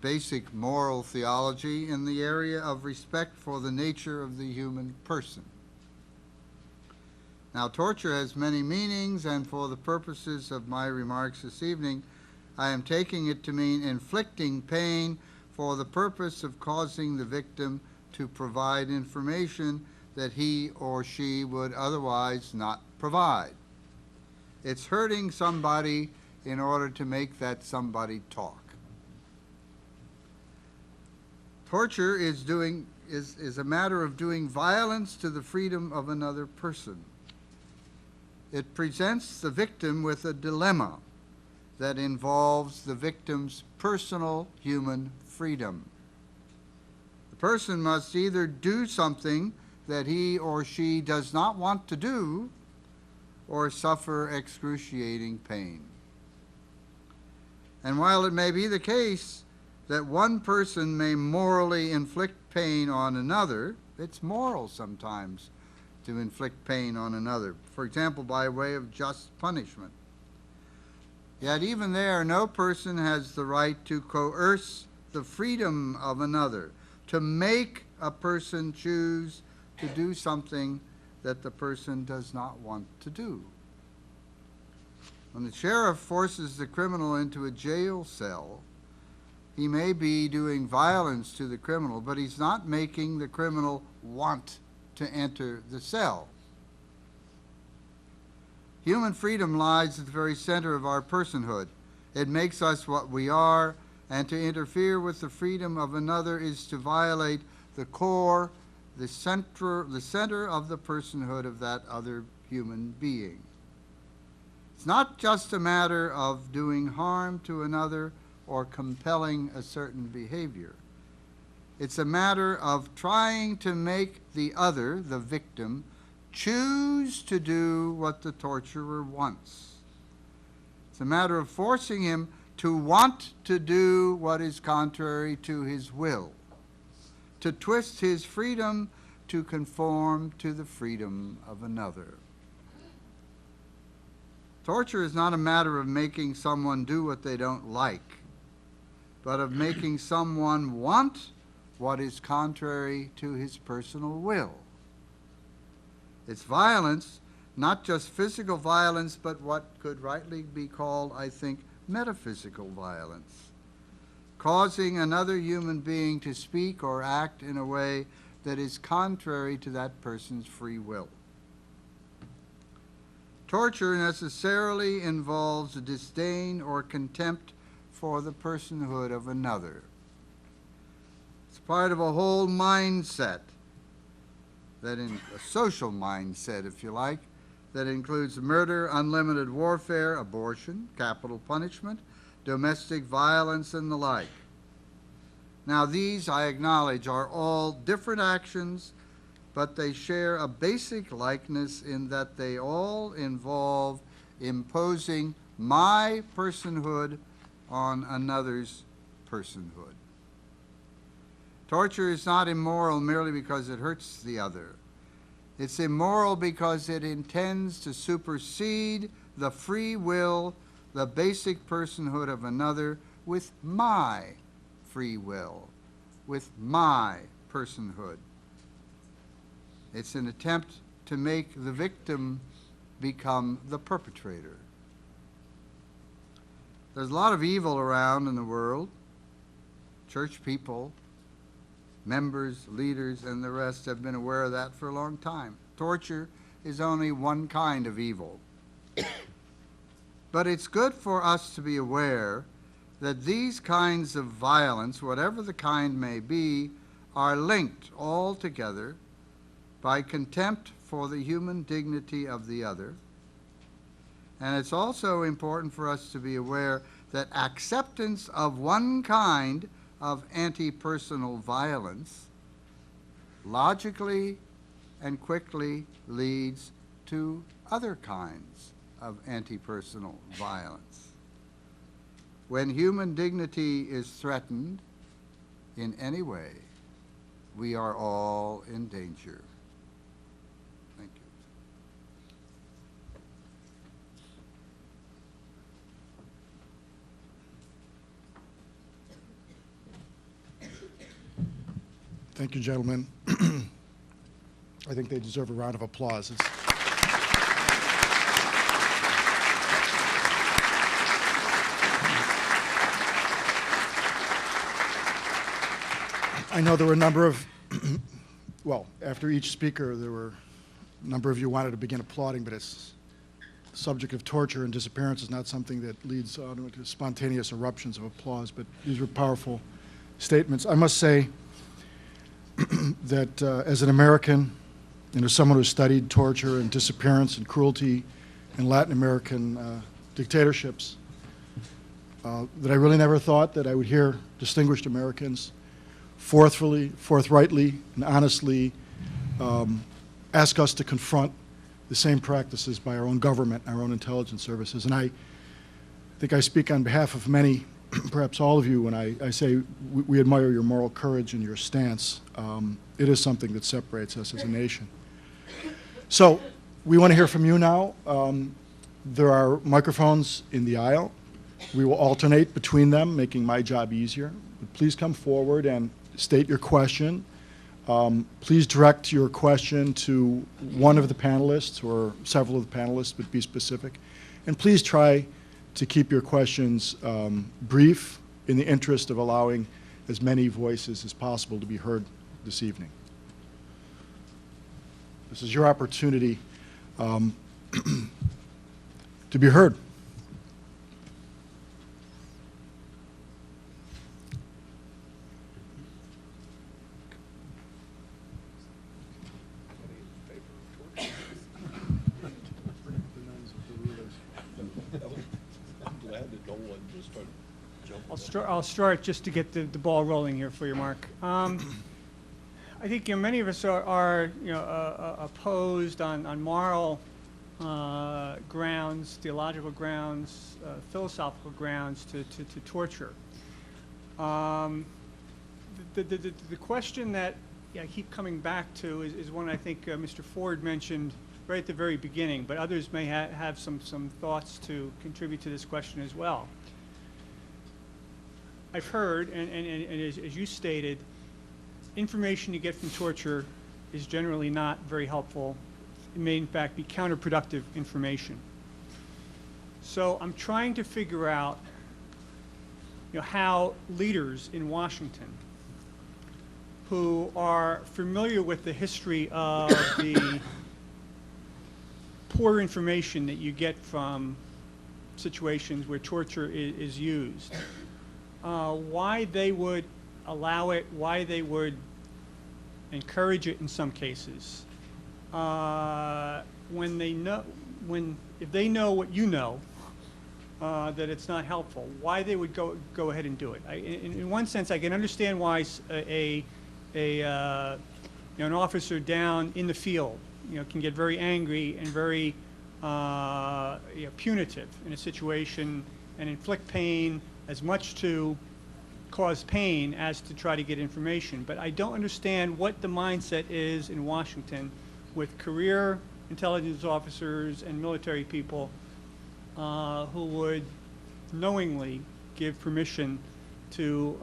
Speaker 7: basic moral theology in the area of respect for the nature of the human person. Now, torture has many meanings, and for the purposes of my remarks this evening, I am taking it to mean inflicting pain for the purpose of causing the victim to provide information that he or she would otherwise not provide. It's hurting somebody in order to make that somebody talk. Torture is a matter of doing violence to the freedom of another person. It presents the victim with a dilemma that involves the victim's personal human freedom. The person must either do something that he or she does not want to do or suffer excruciating pain. And while it may be the case that one person may morally inflict pain on another, it's moral sometimes to inflict pain on another, for example, by way of just punishment. Yet even there, no person has the right to coerce the freedom of another, to make a person choose to do something that the person does not want to do. When the sheriff forces the criminal into a jail cell, he may be doing violence to the criminal, but he's not making the criminal want to enter the cell. Human freedom lies at the very center of our personhood. It makes us what we are, and to interfere with the freedom of another is to violate the core, the center of the personhood of that other human being. It's not just a matter of doing harm to another or compelling a certain behavior. It's a matter of trying to make the other, the victim, choose to do what the torturer wants. It's a matter of forcing him to want to do what is contrary to his will, to twist his freedom to conform to the freedom of another. Torture is not a matter of making someone do what they don't like, but of making someone want what is contrary to his personal will. It's violence, not just physical violence, but what could rightly be called, I think, metaphysical violence, causing another human being to speak or act in a way that is contrary to that person's free will. Torture necessarily involves a disdain or contempt for the personhood of another. It's part of a whole mindset, that in a social mindset, if you like, that includes murder, unlimited warfare, abortion, capital punishment, domestic violence, and the like. Now, these, I acknowledge, are all different actions, but they share a basic likeness in that they all involve imposing my personhood on another's personhood. Torture is not immoral merely because it hurts the other. It's immoral because it intends to supersede the free will, the basic personhood of another with my free will, with my personhood. It's an attempt to make the victim become the perpetrator. There's a lot of evil around in the world. Church people, members, leaders, and the rest have been aware of that for a long time. Torture is only one kind of evil. But it's good for us to be aware that these kinds of violence, whatever the kind may be, are linked all together by contempt for the human dignity of the other. And it's also important for us to be aware that acceptance of one kind of anti-personal violence logically and quickly leads to other kinds of anti-personal violence. When human dignity is threatened in any way, we are all in danger. Thank you.
Speaker 2: Thank you, gentlemen. I think they deserve a round of applause. I know there were a number of, well, after each speaker, there were a number of you wanted to begin applauding, but it's the subject of torture and disappearance is not something that leads to spontaneous eruptions of applause, but these were powerful statements. I must say that as an American and as someone who studied torture and disappearance and cruelty in Latin American dictatorships, that I really never thought that I would hear distinguished Americans forthrightly, and honestly ask us to confront the same practices by our own government, our own intelligence services. And I think I speak on behalf of many, perhaps all of you, when I say we admire your moral courage and your stance. It is something that separates us as a nation. So we want to hear from you now. There are microphones in the aisle. We will alternate between them, making my job easier. But please come forward and state your question. Please direct your question to one of the panelists or several of the panelists, but be specific. And please try to keep your questions brief in the interest of allowing as many voices as possible to be heard this evening. This is your opportunity to be heard.
Speaker 8: I'll start just to get the ball rolling here for you, Mark. I think many of us are opposed on moral grounds, theological grounds, philosophical grounds to torture. The question that I keep coming back to is one I think Mr. Ford mentioned right at the very beginning, but others may have some thoughts to contribute to this question as well. I've heard, and as you stated, information you get from torture is generally not very helpful. It may, in fact, be counterproductive information. So I'm trying to figure out, how leaders in Washington who are familiar with the history of the poor information that you get from situations where torture is used, why they would allow it, why they would encourage it in some cases, when they know, if they know what you know, that it's not helpful, why they would go ahead and do it. In one sense, I can understand why an officer down in the field, can get very angry and very punitive in a situation and inflict pain as much to cause pain as to try to get information. But I don't understand what the mindset is in Washington with career intelligence officers and military people who would knowingly give permission to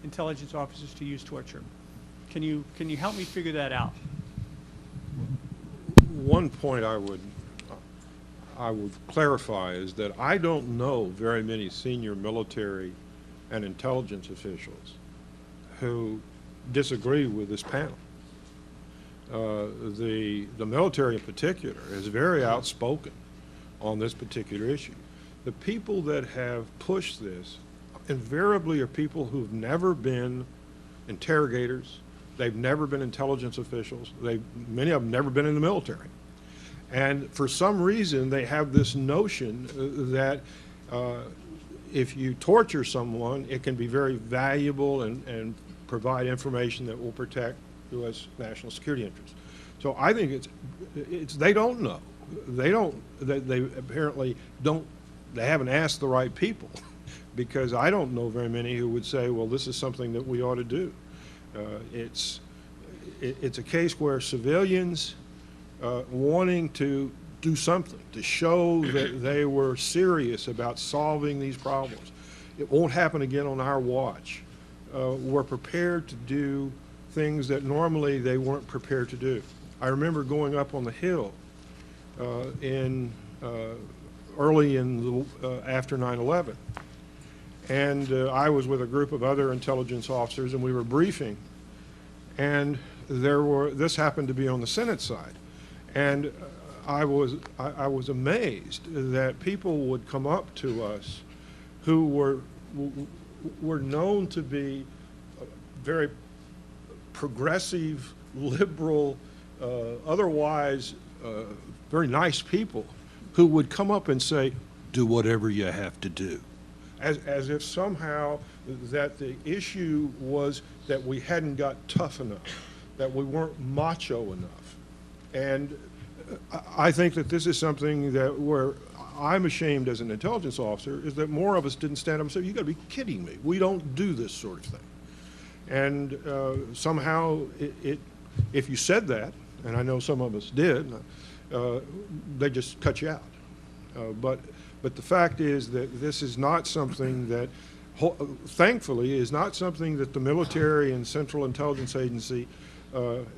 Speaker 8: intelligence officers to use torture. Can you help me figure that out?
Speaker 3: One point I would clarify is that I don't know very many senior military and intelligence officials who disagree with this panel. The military in particular is very outspoken on this particular issue. The people that have pushed this invariably are people who've never been interrogators. They've never been intelligence officials. Many of them never been in the military. And for some reason, they have this notion that if you torture someone, it can be very valuable and provide information that will protect U.S. national security interests. So I think they don't know. They apparently don't, they haven't asked the right people, because I don't know very many who would say, well, this is something that we ought to do. It's a case where civilians wanting to do something, to show that they were serious about solving these problems. It won't happen again on our watch. We're prepared to do things that normally they weren't prepared to do. I remember going up on the Hill early after 9/11, and I was with a group of other intelligence officers, and we were briefing, and this happened to be on the Senate side, and I was amazed that people would come up to us who were known to be very progressive, liberal, otherwise very nice people, who would come up and say, do whatever you have to do. As if somehow that the issue was that we hadn't got tough enough, that we weren't macho enough. And I think that this is something that where I'm ashamed as an intelligence officer is that more of us didn't stand up and say, you gotta be kidding me. We don't do this sort of thing. And somehow if you said that, and I know some of us did, they just cut you out. But the fact is that this is not something that, thankfully, is not something that the military and Central Intelligence Agency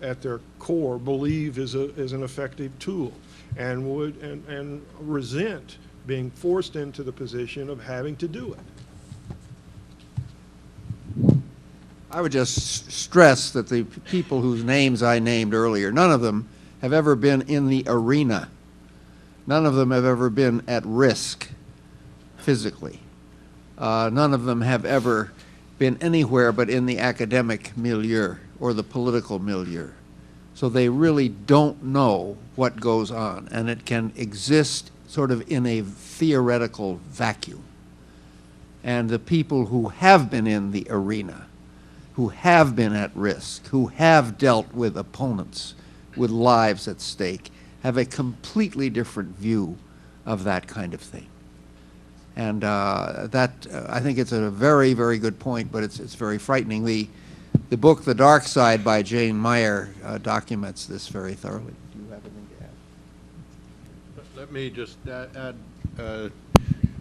Speaker 3: at their core believe is an effective tool, and would and resent being forced into the position of having to do it.
Speaker 4: I would just stress that the people whose names I named earlier, none of them have ever been in the arena. None of them have ever been at risk physically. None of them have ever been anywhere but in the academic milieu or the political milieu. So they really don't know what goes on, and it can exist sort of in a theoretical vacuum. And the people who have been in the arena who have been at risk, who have dealt with opponents with lives at stake, have a completely different view of that kind of thing. And I think it's a very, very good point, but it's very frightening. The book, The Dark Side by Jane Meyer, documents this very thoroughly. Do you have anything to add?
Speaker 6: Let me just add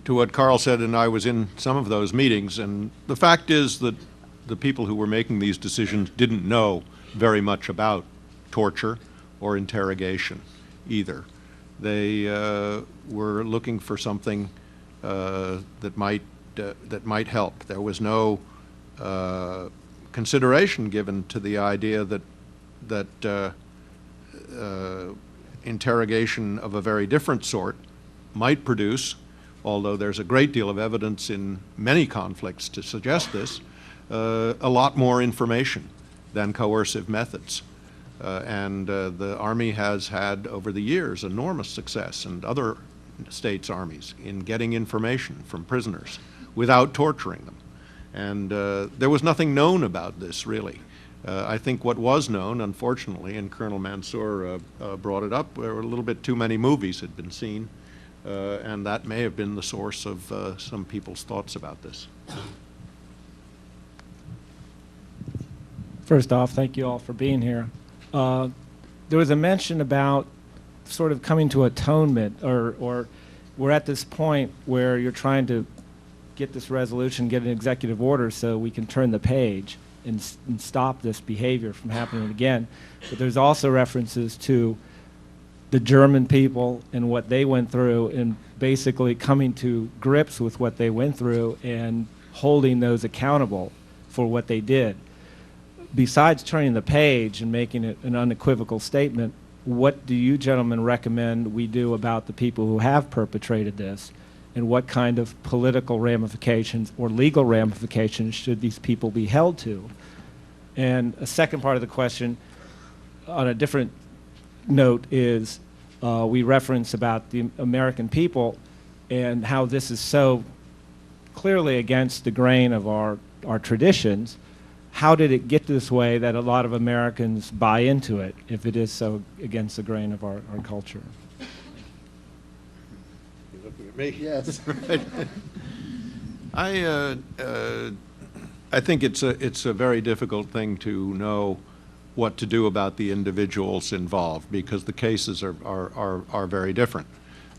Speaker 6: to what Carl said, and I was in some of those meetings, and the fact is that the people who were making these decisions didn't know very much about torture or interrogation either. They were looking for something that might help. There was no consideration given to the idea that interrogation of a very different sort might produce, although there's a great deal of evidence in many conflicts to suggest this, a lot more information than coercive methods. And the Army has had, over the years, enormous success, and other states' armies, in getting information from prisoners without torturing them. And there was nothing known about this, really. I think what was known, unfortunately, and Colonel Monsoor brought it up, there were a little bit too many movies had been seen, and that may have been the source of some people's thoughts about this.
Speaker 9: First off, thank you all for being here. There was a mention about sort of coming to atonement, or we're at this point where you're trying to get this resolution, get an executive order so we can turn the page and stop this behavior from happening again. But there's also references to the German people and what they went through, and basically coming to grips with what they went through and holding those accountable for what they did. Besides turning the page and making it an unequivocal statement, what do you gentlemen recommend we do about the people who have perpetrated this, and what kind of political ramifications or legal ramifications should these people be held to? And a second part of the question, on a different note, is we reference about the American people and how this is so clearly against the grain of our traditions. How did it get this way that a lot of Americans buy into it if it is so against the grain of our culture?
Speaker 6: You're looking at me?
Speaker 4: Yes.
Speaker 6: I think it's a very difficult thing to know what to do about the individuals involved, because the cases are very different.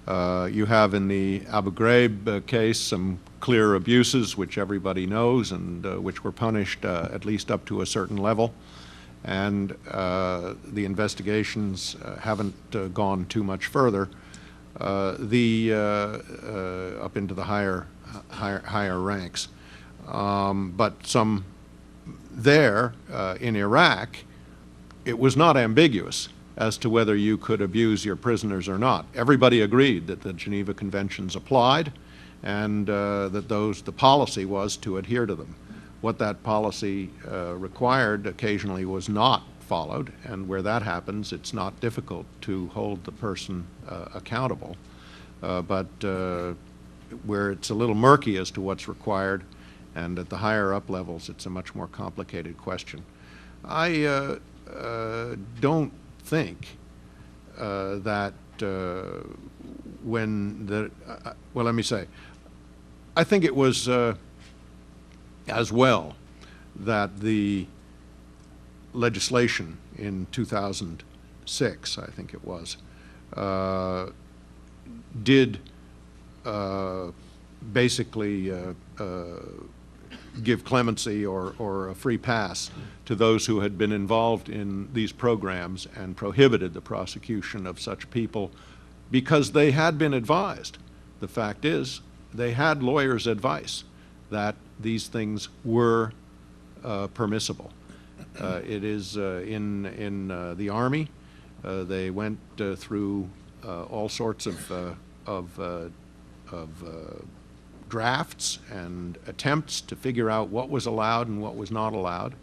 Speaker 6: You have in the Abu Ghraib case some clear abuses, which everybody knows, and which were punished at least up to a certain level. And the investigations haven't gone too much further up into the higher ranks. But some there in Iraq, it was not ambiguous as to whether you could abuse your prisoners or not. Everybody agreed that the Geneva Conventions applied, and that the policy was to adhere to them. What that policy required occasionally was not followed, and where that happens, it's not difficult to hold the person accountable. But where it's a little murky as to what's required, and at the higher up levels, it's a much more complicated question. I don't think that well, let me say, I think it was as well that the legislation in 2006, I think it was, did basically give clemency or a free pass to those who had been involved in these programs, and prohibited the prosecution of such people because they had been advised. The fact is, they had lawyers' advice that these things were permissible. It is in the Army. They went through all sorts of drafts and attempts to figure out what was allowed and what was not allowed.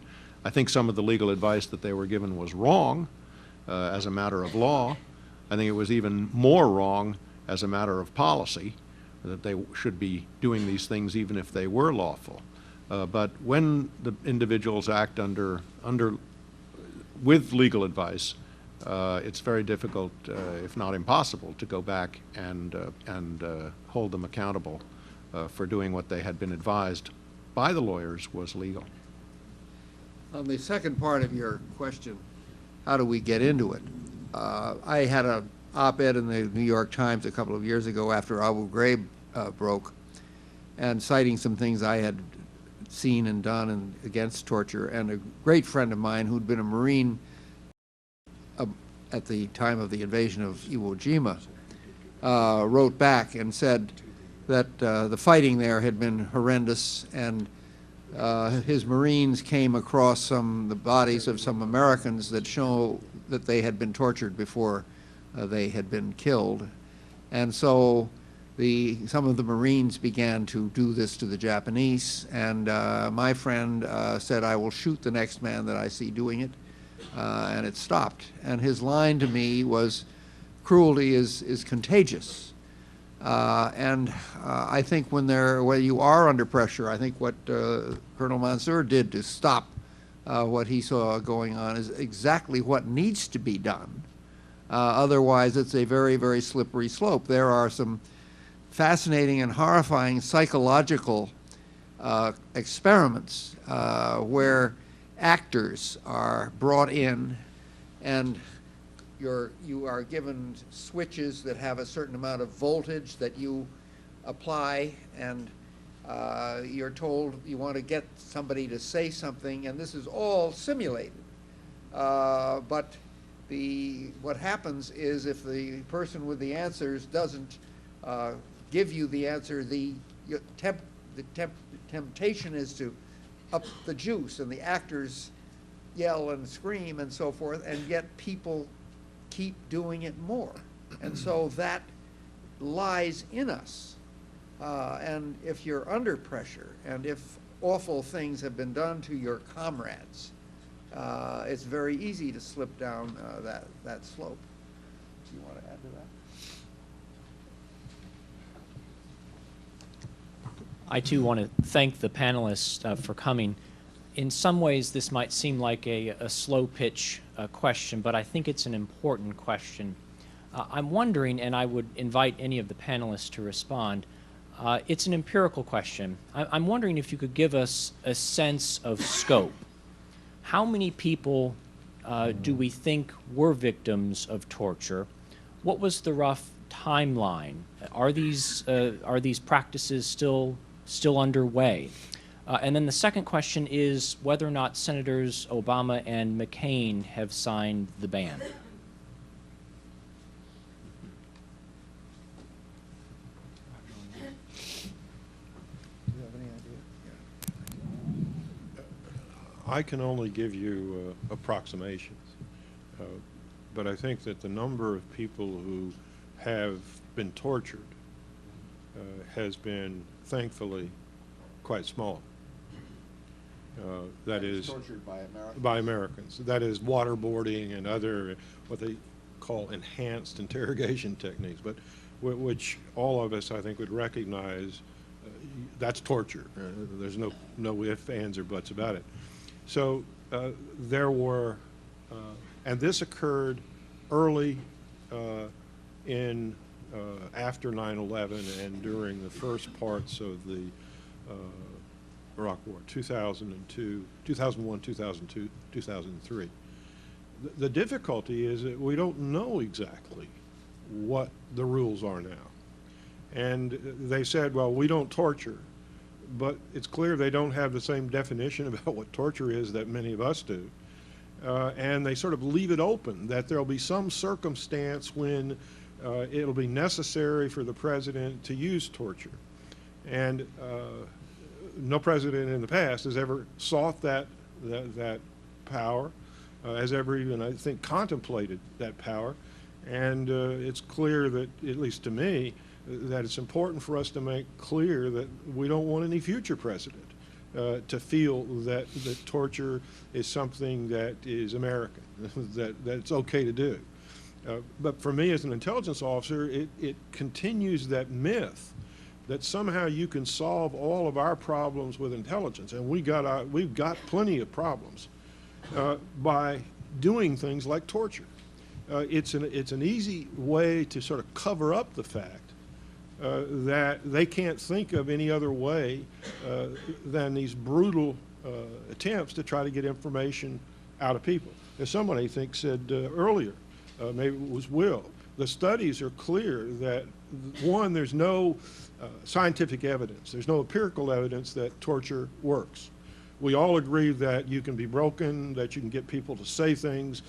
Speaker 6: I think some of the legal advice that they were given was wrong as a matter of law. I think it was even more wrong as a matter of policy, that they should be doing these things even if they were lawful. But when the individuals act with legal advice, it's very difficult, if not impossible, to go back and hold them accountable for doing what they had been advised by the lawyers was legal.
Speaker 4: On the second part of your question, how do we get into it? I had an op-ed in the New York Times a couple of years ago after Abu Ghraib broke, and citing some things I had seen and done against torture, and a great friend of mine who'd been a Marine at the time of the invasion of Iwo Jima wrote back and said that the fighting there had been horrendous, and his Marines came across the bodies of some Americans that show that they had been tortured before they had been killed. And so some of the Marines began to do this to the Japanese, and my friend said, "I will shoot the next man that I see doing it," and it stopped. And his line to me was, "Cruelty is contagious." I think when you are under pressure, I think what Colonel Monsoor did to stop what he saw going on is exactly what needs to be done. Otherwise, it's a very, very slippery slope. There are some fascinating and horrifying psychological experiments where actors are brought in, and you are given switches that have a certain amount of voltage that you apply, and you're told you want to get somebody to say something, and this is all simulated. But what happens is if the person with the answers doesn't give you the answer, the temptation is to up the juice, and the actors yell and scream and so forth, and yet people keep doing it more. And so that lies in us. And if you're under pressure, and if awful things have been done to your comrades, it's very easy to slip down that slope. Do you want to add to that?
Speaker 10: I too want to thank the panelists for coming. In some ways, this might seem like a slow pitch question, but I think it's an important question. I'm wondering, and I would invite any of the panelists to respond, it's an empirical question. I'm wondering if you could give us a sense of scope. How many people do we think were victims of torture? What was the rough timeline? Are these practices still underway? And then the second question is whether or not Senators Obama and McCain have signed the ban.
Speaker 3: Do you have any idea? I can only give you approximations, but I think that the number of people who have been tortured has been, thankfully, quite small. That is
Speaker 4: tortured by Americans.
Speaker 3: By Americans. That is waterboarding and other what they call enhanced interrogation techniques, but which all of us, I think, would recognize that's torture. There's no ifs, ands, or buts about it. So there were, and this occurred early after 9/11 and during the first parts of the Iraq War, 2002, 2001, 2002, 2003. The difficulty is that we don't know exactly what the rules are now. And they said, well, we don't torture, but it's clear they don't have the same definition about what torture is that many of us do. And they sort of leave it open that there'll be some circumstance when it'll be necessary for the president to use torture. And no president in the past has ever sought that power, has ever even, I think, contemplated that power. And it's clear that, at least to me, that it's important for us to make clear that we don't want any future president to feel that torture is something that is American, that it's okay to do. But for me as an intelligence officer, it continues that myth that somehow you can solve all of our problems with intelligence, and we've got plenty of problems, by doing things like torture. It's an easy way to sort of cover up the fact that they can't think of any other way than these brutal attempts to try to get information out of people. As somebody I think said earlier, maybe it was Will, the studies are clear that, one, there's no scientific evidence, there's no empirical evidence that torture works. We all agree that you can be broken, that you can get people to say things.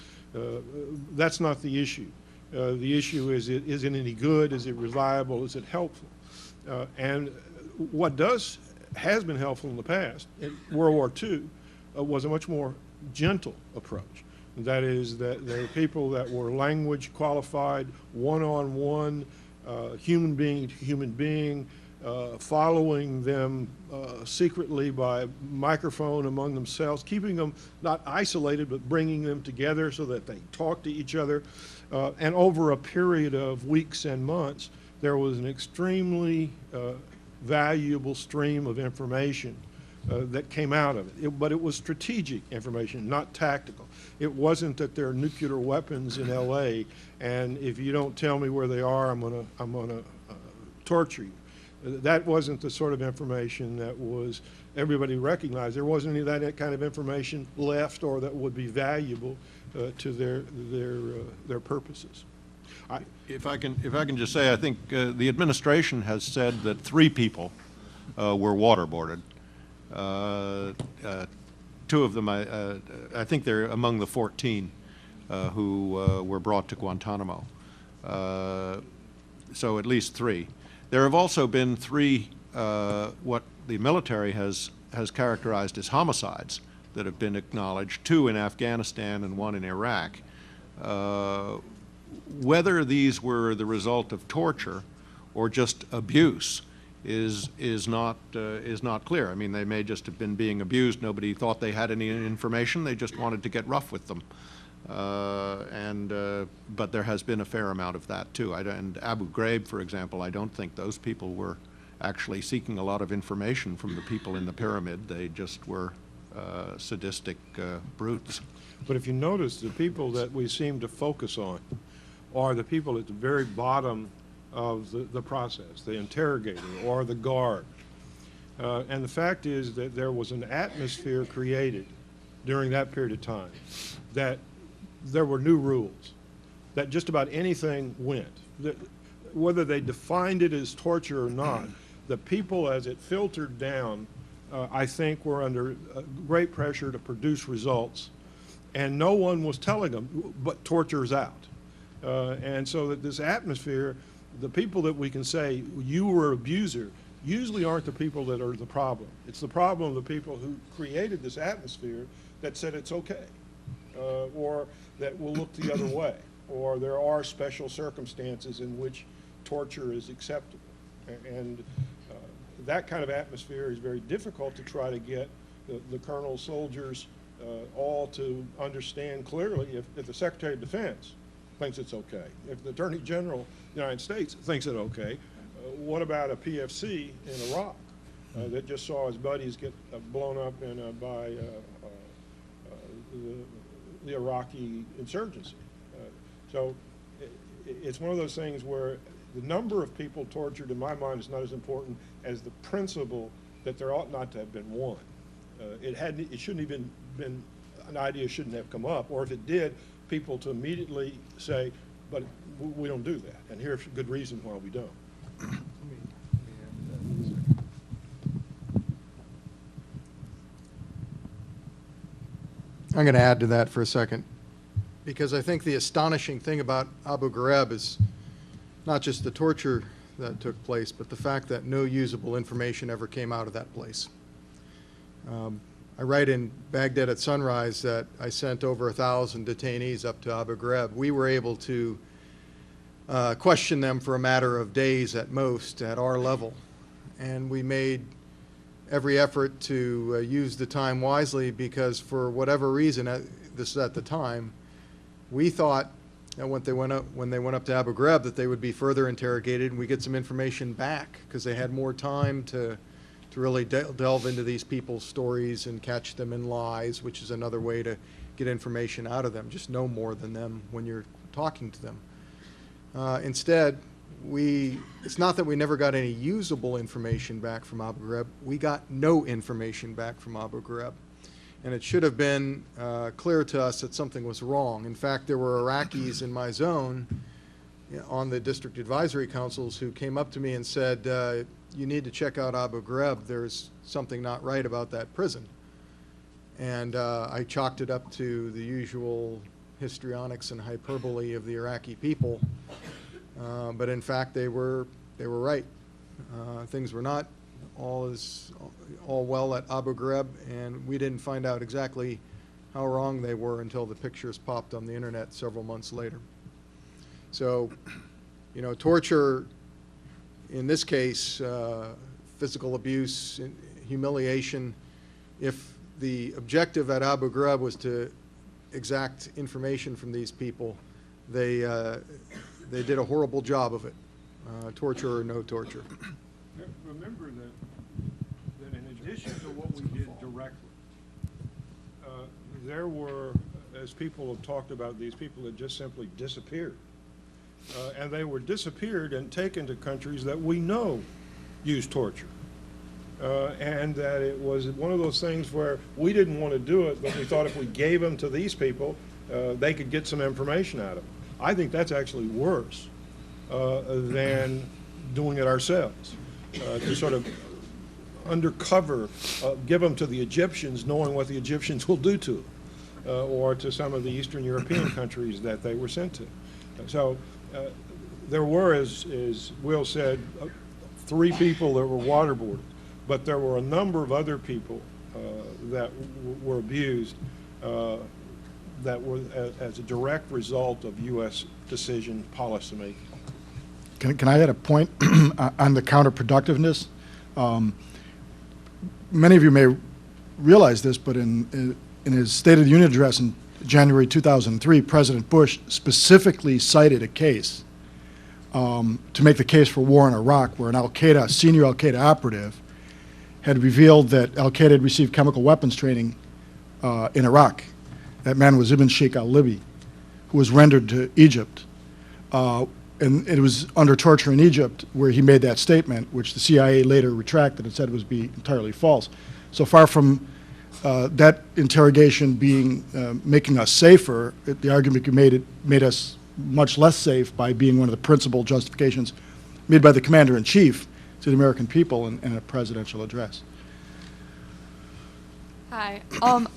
Speaker 3: That's not the issue. The issue is it any good? Is it reliable? Is it helpful? And what has been helpful in the past, in World War II, was a much more gentle approach. That is, that there are people that were language qualified, one-on-one, human being to human being, following them secretly by microphone among themselves, keeping them not isolated, but bringing them together so that they talk to each other. And over a period of weeks and months, there was an extremely valuable stream of information that came out of it. But it was strategic information, not tactical. It wasn't that there are nuclear weapons in L.A. and if you don't tell me where they are, I'm gonna torture you. That wasn't the sort of information that was everybody recognized. There wasn't any of that kind of information left or that would be valuable to their purposes.
Speaker 6: If I can just say, I think the administration has said that 3 people were waterboarded. 2 of them, I think they're among the 14 who were brought to Guantanamo. So at least 3. There have also been 3 what the military has characterized as homicides that have been acknowledged, 2 in Afghanistan and 1 in Iraq. Whether these were the result of torture or just abuse is not clear. I mean, they may just have been being abused. Nobody thought they had any information. They just wanted to get rough with them. But there has been a fair amount of that too. And Abu Ghraib, for example, I don't think those people were actually seeking a lot of information from the people in the pyramid. They just were sadistic brutes.
Speaker 3: But if you notice, the people that we seem to focus on are the people at the very bottom of the process, the interrogator or the guard. And the fact is that there was an atmosphere created during that period of time that there were new rules, that just about anything went. Whether they defined it as torture or not, the people as it filtered down, I think were under great pressure to produce results, and no one was telling them, but torture's out. And so that this atmosphere, the people that we can say, you were an abuser, usually aren't the people that are the problem. It's the problem of the people who created this atmosphere that said it's okay, or that will look the other way, or there are special circumstances in which torture is acceptable. And that kind of atmosphere is very difficult to try to get the colonel soldiers all to understand clearly. If the Secretary of Defense thinks it's okay, if the Attorney General of the United States thinks it's okay, what about a PFC in Iraq that just saw his buddies get blown up by the Iraqi insurgency? So it's one of those things where the number of people tortured, in my mind, is not as important as the principle that there ought not to have been one. It shouldn't even been an idea shouldn't have come up, or if it did, people to immediately say, but we don't do that, and here's a good reason why we don't.
Speaker 5: I'm going to add to that for a second, because I think the astonishing thing about Abu Ghraib is not just the torture that took place, but the fact that no usable information ever came out of that place. I write in Baghdad at Sunrise that I sent over 1,000 detainees up to Abu Ghraib. We were able to question them for a matter of days at most at our level, and we made every effort to use the time wisely, because for whatever reason, this is at the time, we thought And when they went up to Abu Ghraib, that they would be further interrogated, and we get some information back because they had more time to really delve into these people's stories and catch them in lies, which is another way to get information out of them. Just know more than them when you're talking to them. Instead, it's not that we never got any usable information back from Abu Ghraib. We got no information back from Abu Ghraib. And it should have been clear to us that something was wrong. In fact, there were Iraqis in my zone on the district advisory councils who came up to me and said, you need to check out Abu Ghraib. There's something not right about that prison. And I chalked it up to the usual histrionics and hyperbole of the Iraqi people. But in fact, they were right. Things were not all well at Abu Ghraib, and we didn't find out exactly how wrong they were until the pictures popped on the internet several months later. So, you know, torture, in this case, physical abuse, humiliation, if the objective at Abu Ghraib was to exact information from these people, they did a horrible job of it, torture or no torture.
Speaker 3: Remember that in addition to what we did directly, there were, as people have talked about, these people that just simply disappeared. And they were disappeared and taken to countries that we know use torture. And that it was one of those things where we didn't want to do it, but we thought if we gave them to these people, they could get some information out of them. I think that's actually worse than doing it ourselves, to sort of undercover, give them to the Egyptians, knowing what the Egyptians will do to them, or to some of the Eastern European countries that they were sent to. So there were, as Will said, 3 people that were waterboarded, but there were a number of other people that were abused that were as a direct result of U.S. decision policy making.
Speaker 2: Can I add a point on the counterproductiveness? Many of you may realize this, but in his State of the Union address in January 2003, President Bush specifically cited a case to make the case for war in Iraq, where a senior Al-Qaeda operative had revealed that Al-Qaeda had received chemical weapons training in Iraq. That man was Ibn Sheikh al-Libi, who was rendered to Egypt. And it was under torture in Egypt where he made that statement, which the CIA later retracted and said was entirely false. So far from that interrogation making us safer, the argument made us much less safe by being one of the principal justifications made by the Commander-in-Chief to the American people in a presidential address.
Speaker 11: Hi.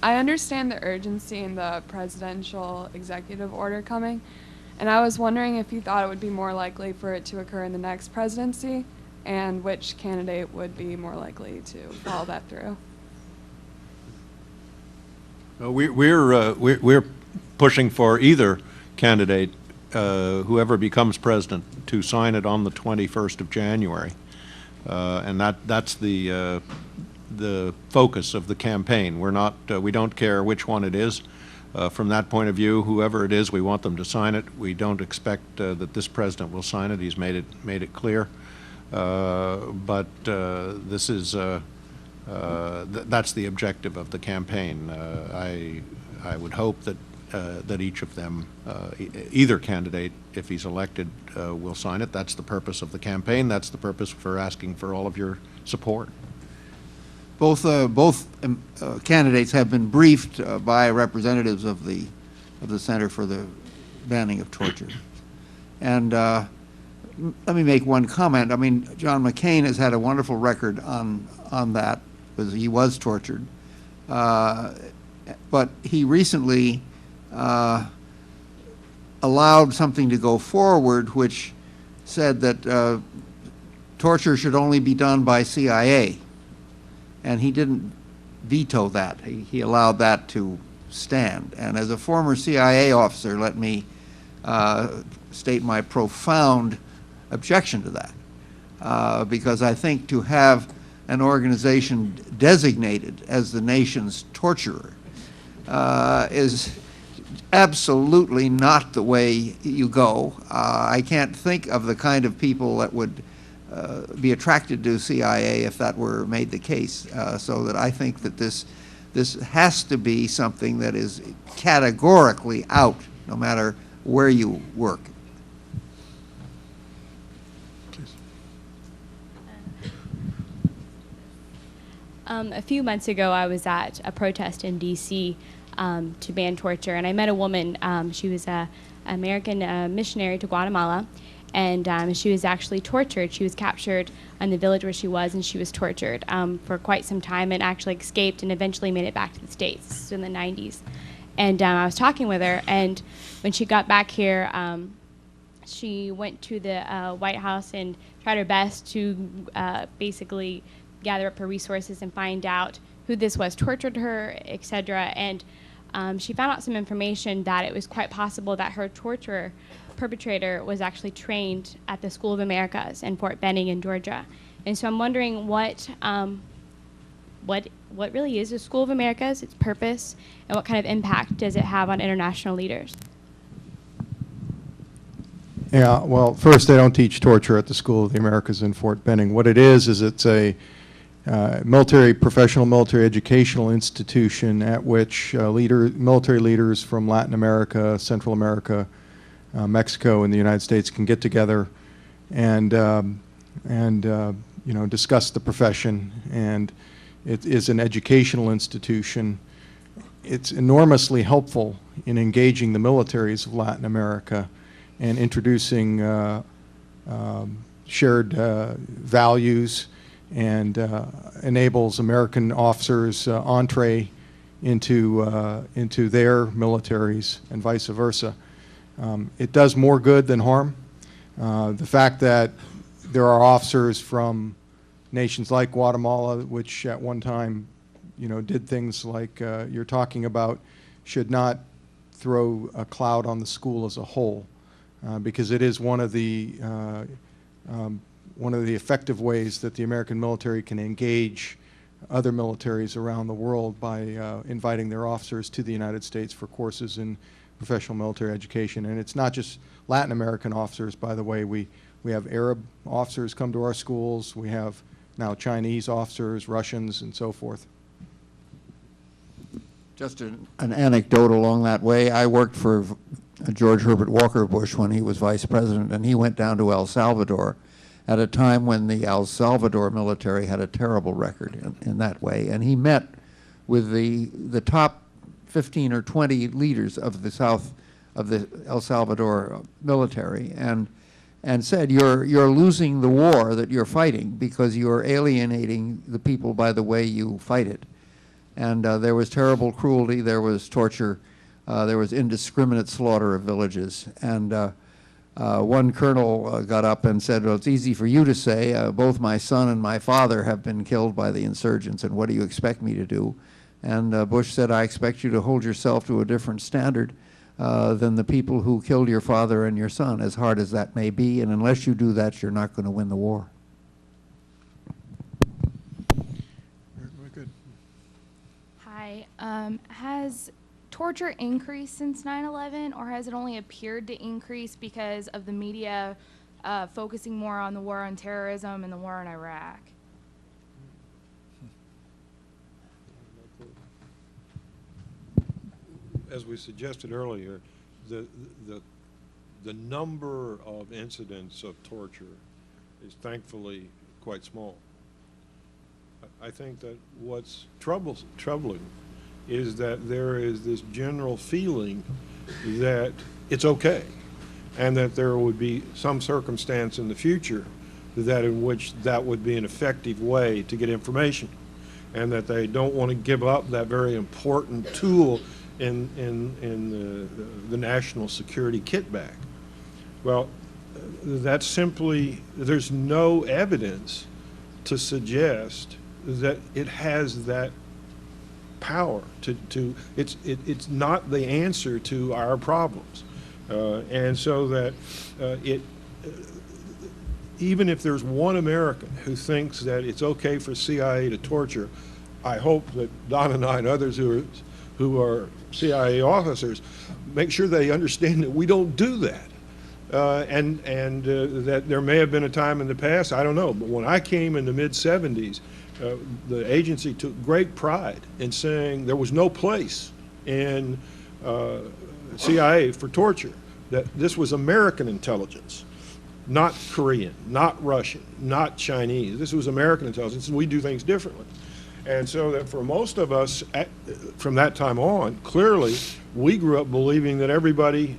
Speaker 11: I understand the urgency in the presidential executive order coming, and I was wondering if you thought it would be more likely for it to occur in the next presidency, and which candidate would be more likely to follow that through.
Speaker 6: We're pushing for either candidate, whoever becomes president, to sign it on the 21st of January, and that's the focus of the campaign. We don't care which one it is. From that point of view, whoever it is, we want them to sign it. We don't expect that this president will sign it. He's made it clear. But this is that's the objective of the campaign. I would hope that each of them, either candidate, if he's elected, will sign it. That's the purpose of the campaign. That's the purpose for asking for all of your support.
Speaker 4: Both candidates have been briefed by representatives of the Center for the Banning of Torture. And let me make one comment. I mean, John McCain has had a wonderful record on that, because he was tortured. But he recently allowed something to go forward which said that torture should only be done by CIA. And he didn't veto that. He allowed that to stand. And as a former CIA officer, let me state my profound objection to that. Because I think to have an organization designated as the nation's torturer is absolutely not the way you go. I can't think of the kind of people that would be attracted to CIA if that were made the case. So that I think that this has to be something that is categorically out, no matter where you work.
Speaker 12: A few months ago, I was at a protest in D.C. To ban torture, and I met a woman. She was an American missionary to Guatemala, and she was actually tortured. She was captured in the village where she was, and she was tortured for quite some time, and actually escaped and eventually made it back to the States in the 90s. And I was talking with her, and when she got back here, she went to the White House and tried her best to basically gather up her resources and find out who this was, tortured her, etc. And she found out some information that it was quite possible that her torturer perpetrator was actually trained at the School of Americas in Fort Benning in Georgia. And so I'm wondering what really is the School of Americas, its purpose, and what kind of impact does it have on international leaders?
Speaker 5: Yeah, well, first, they don't teach torture at the School of the Americas in Fort Benning. What it is it's a professional military educational institution at which military leaders from Latin America, Central America, Mexico, and the United States can get together and discuss the profession. And it is an educational institution. It's enormously helpful in engaging the militaries of Latin America and introducing shared values, and enables American officers entree into their militaries and vice versa. It does more good than harm. The fact that there are officers from nations like Guatemala, which at one time, did things like you're talking about, should not throw a cloud on the school as a whole, because it is one of the effective ways that the American military can engage other militaries around the world by inviting their officers to the United States for courses in professional military education. And it's not just Latin American officers, by the way. We have Arab officers come to our schools. We have now Chinese officers, Russians, and so forth.
Speaker 4: Just an anecdote along that way. I worked for George Herbert Walker Bush when he was vice president, and he went down to El Salvador at a time when the El Salvador military had a terrible record in that way. And he met with the top 15 or 20 leaders of the South, of the El Salvador military, and said, you're losing the war that you're fighting because you're alienating the people by the way you fight it. And there was terrible cruelty, there was torture, there was indiscriminate slaughter of villages. And one colonel got up and said, well, it's easy for you to say, both my son and my father have been killed by the insurgents, and what do you expect me to do? And Bush said, I expect you to hold yourself to a different standard than the people who killed your father and your son, as hard as that may be, and unless you do that, you're not going to win the war.
Speaker 3: Very good.
Speaker 13: Hi. Has torture increased since 9/11, or has it only appeared to increase because of the media focusing more on the war on terrorism and the war in Iraq?
Speaker 3: As we suggested earlier, the number of incidents of torture is thankfully quite small. I think that what's troubling is that there is this general feeling that it's okay, and that there would be some circumstance in the future that in which that would be an effective way to get information, and that they don't want to give up that very important tool in the national security kit bag. Well, that's simply, there's no evidence to suggest that it has that power it's not the answer to our problems. And so that even if there's one American who thinks that it's okay for CIA to torture, I hope that Don and I and others who are CIA officers make sure they understand that we don't do that. And that there may have been a time in the past, I don't know, but when I came in the mid-'70s, the agency took great pride in saying there was no place in CIA for torture, that this was American intelligence, not Korean, not Russian, not Chinese. This was American intelligence, and we do things differently. And so that for most of us, from that time on, clearly, we grew up believing that everybody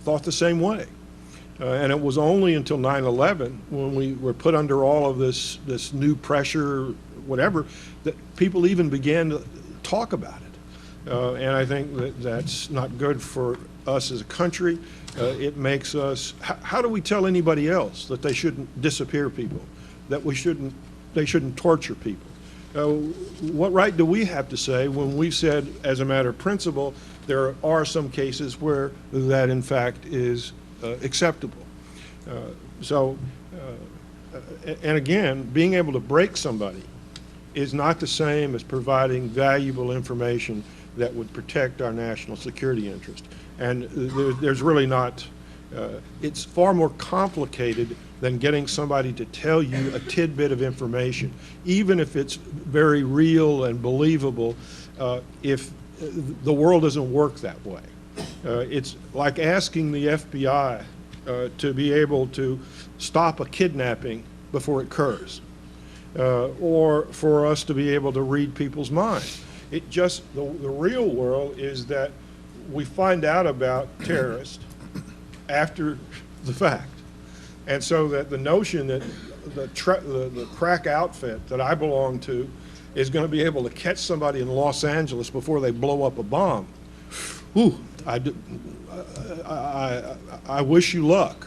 Speaker 3: thought the same way. And it was only until 9/11, when we were put under all of this new pressure, that people even began to talk about it. And I think that that's not good for us as a country. It makes us, how do we tell anybody else that they shouldn't disappear people, that they shouldn't torture people? What right do we have to say when we've said, as a matter of principle, there are some cases where that in fact is acceptable? And again, being able to break somebody is not the same as providing valuable information that would protect our national security interest. And there's really not, it's far more complicated than getting somebody to tell you a tidbit of information, even if it's very real and believable, if the world doesn't work that way. It's like asking the FBI to be able to stop a kidnapping before it occurs, or for us to be able to read people's minds. It just, the real world is that we find out about terrorists after the fact. And so that the notion that the crack outfit that I belong to is going to be able to catch somebody in Los Angeles before they blow up a bomb, whew, I wish you luck.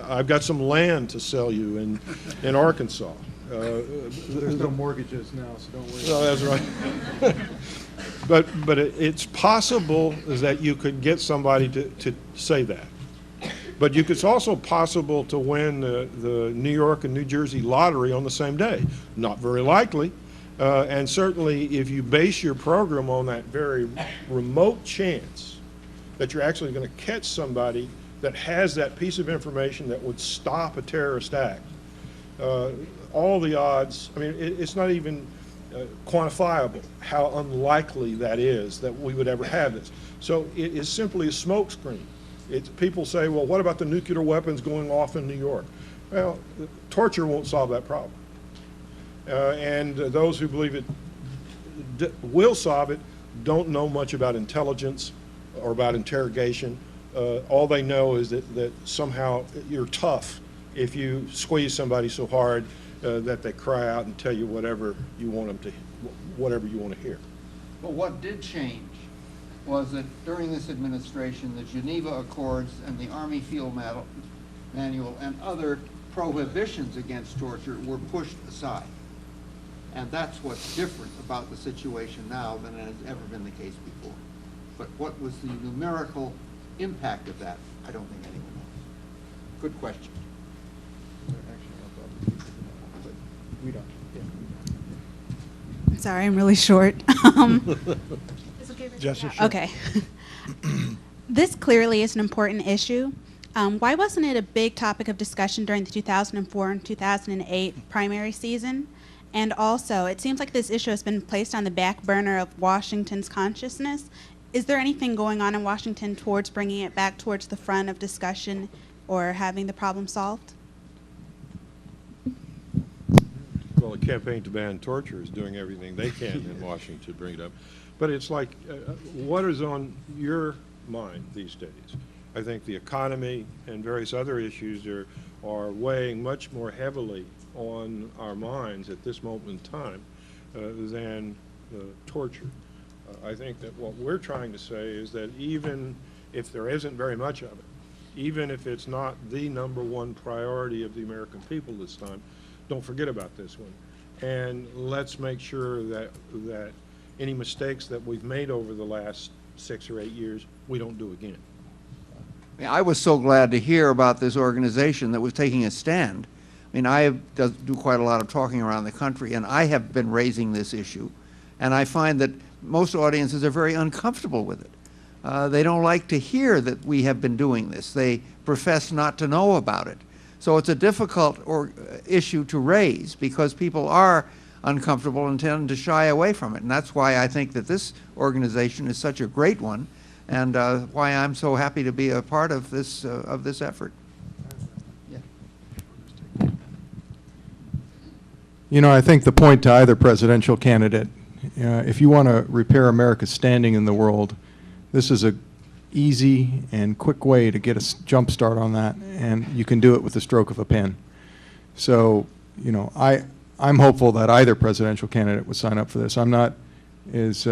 Speaker 3: I've got some land to sell you in Arkansas.
Speaker 5: There's no mortgages now, so don't worry.
Speaker 3: No, that's right. But it's possible that you could get somebody to say that. But it's also possible to win the New York and New Jersey lottery on the same day. Not very likely. And certainly if you base your program on that very remote chance that you're actually going to catch somebody that has that piece of information that would stop a terrorist act, all the odds, I mean, it's not even quantifiable how unlikely that is that we would ever have this. So it is simply a smokescreen. People say, well, what about the nuclear weapons going off in New York? Well, torture won't solve that problem. And those who believe it will solve it don't know much about intelligence or about interrogation. All they know is that somehow you're tough if you squeeze somebody so hard that they cry out and tell you whatever you want them to, whatever you want to hear.
Speaker 4: But what did change was that during this administration, the Geneva Accords and the Army Field Manual and other prohibitions against torture were pushed aside. And that's what's different about the situation now than has ever been the case before. But what was the numerical impact of that? I don't think anyone knows. Good question.
Speaker 5: We don't.
Speaker 14: Sorry, I'm really short.
Speaker 2: Jesse, sure.
Speaker 14: Okay. This clearly is an important issue. Why wasn't it a big topic of discussion during the 2004 and 2008 primary season? And also, it seems like this issue has been placed on the back burner of Washington's consciousness. Is there anything going on in Washington towards bringing it back towards the front of discussion or having the problem solved?
Speaker 3: Well, the campaign to ban torture is doing everything they can in Washington to bring it up. But it's like, what is on your mind these days? I think the economy and various other issues are weighing much more heavily on our minds at this moment in time than torture. I think that what we're trying to say is that even if there isn't very much of it, even if it's not the #1 priority of the American people this time, don't forget about this one. And let's make sure that any mistakes that we've made over the last 6 or 8 years, we don't do again.
Speaker 4: I was so glad to hear about this organization that was taking a stand. I mean, I do quite a lot of talking around the country, and I have been raising this issue, and I find that most audiences are very uncomfortable with it. they don't like to hear that we have been doing this. They profess not to know about it. So it's a difficult issue to raise because people are uncomfortable and tend to shy away from it. And that's why I think that this organization is such a great one, and why I'm so happy to be a part of this effort.
Speaker 15: You know, I think the point to either presidential candidate, if you want to repair America's standing in the world, this is a easy and quick way to get a jump start on that, and you can do it with the stroke of a pen. So, you know, I'm hopeful that either presidential candidate would sign up for this. I'm not as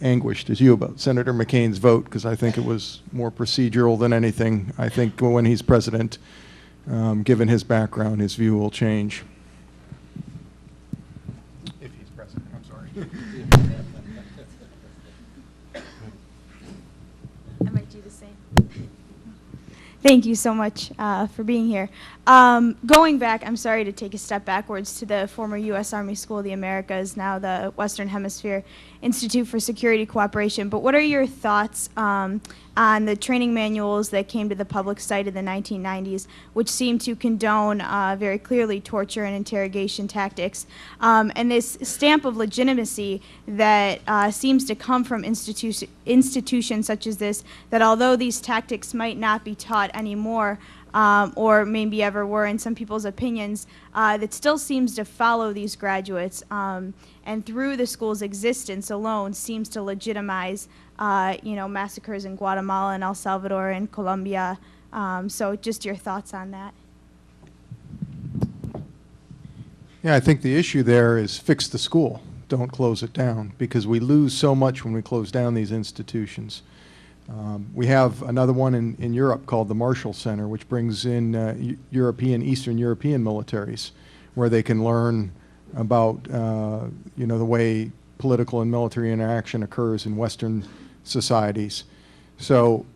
Speaker 15: anguished as you about Senator McCain's vote, because I think it was more procedural than anything. I think when he's president, given his background, his view will change. If he's president, I'm sorry.
Speaker 16: I might do the same. Thank you so much for being here. Going back, I'm sorry to take a step backwards to the former U.S. Army School of the Americas, now the Western Hemisphere Institute for Security Cooperation, but what are your thoughts on the training manuals that came to the public sight in the 1990s, which seem to condone very clearly torture and interrogation tactics, and this stamp of legitimacy that seems to come from institutions such as this, that although these tactics might not be taught anymore, or maybe ever were in some people's opinions, that still seems to follow these graduates, and through the school's existence alone seems to legitimize massacres in Guatemala and El Salvador and Colombia. So just your thoughts on that.
Speaker 15: Yeah, I think the issue there is fix the school, don't close it down, because we lose so much when we close down these institutions. We have another one in Europe called the Marshall Center, which brings in Eastern European militaries, where they can learn about the way political and military interaction occurs in Western societies. So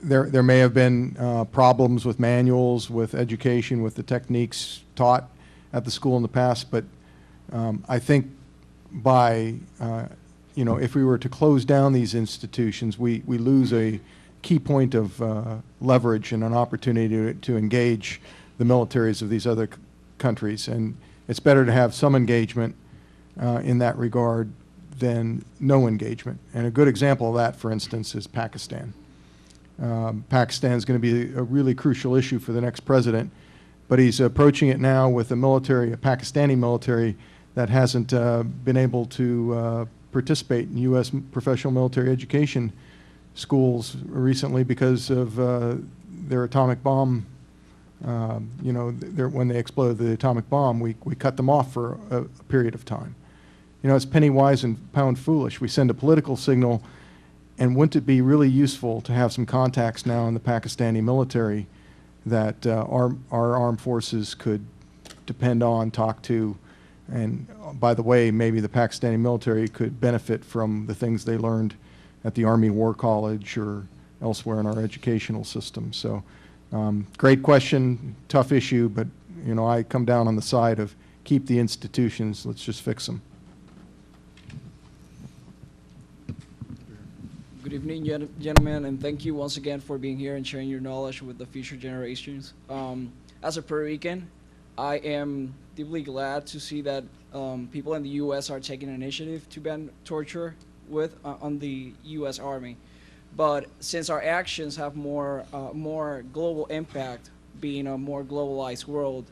Speaker 15: there may have been problems with manuals, with education, with the techniques taught at the school in the past, but I think by if we were to close down these institutions, we lose a key point of leverage and an opportunity to engage the militaries of these other countries. And it's better to have some engagement in that regard than no engagement. And a good example of that, for instance, is Pakistan. Pakistan is going to be a really crucial issue for the next president, but he's approaching it now with a Pakistani military that hasn't been able to participate in U.S. professional military education schools recently because of their atomic bomb. When they exploded the atomic bomb, we cut them off for a period of time. It's penny wise and pound foolish. We send a political signal, and wouldn't it be really useful to have some contacts now in the Pakistani military that our armed forces could depend on, talk to, and by the way, maybe the Pakistani military could benefit from the things they learned at the Army War College or elsewhere in our educational system. So great question, tough issue, but I come down on the side of keep the institutions, let's just fix them.
Speaker 17: Good evening, gentlemen, and thank you once again for being here and sharing your knowledge with the future generations. As a Puerto Rican, I am deeply glad to see that people in the U.S. are taking initiative to ban torture on the U.S. Army. But since our actions have more global impact, being a more globalized world,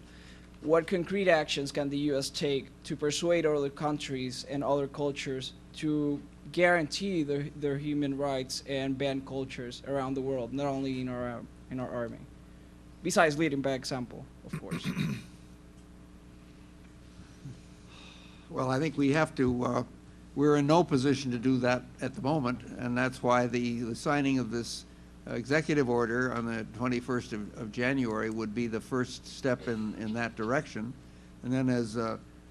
Speaker 17: what concrete actions can the U.S. take to persuade other countries and other cultures to guarantee their human rights and ban cultures around the world, not only in our army, besides leading by example, of course?
Speaker 4: Well, I think we have to. We're in no position to do that at the moment, and that's why the signing of this executive order on the 21st of January would be the first step in that direction. And then, as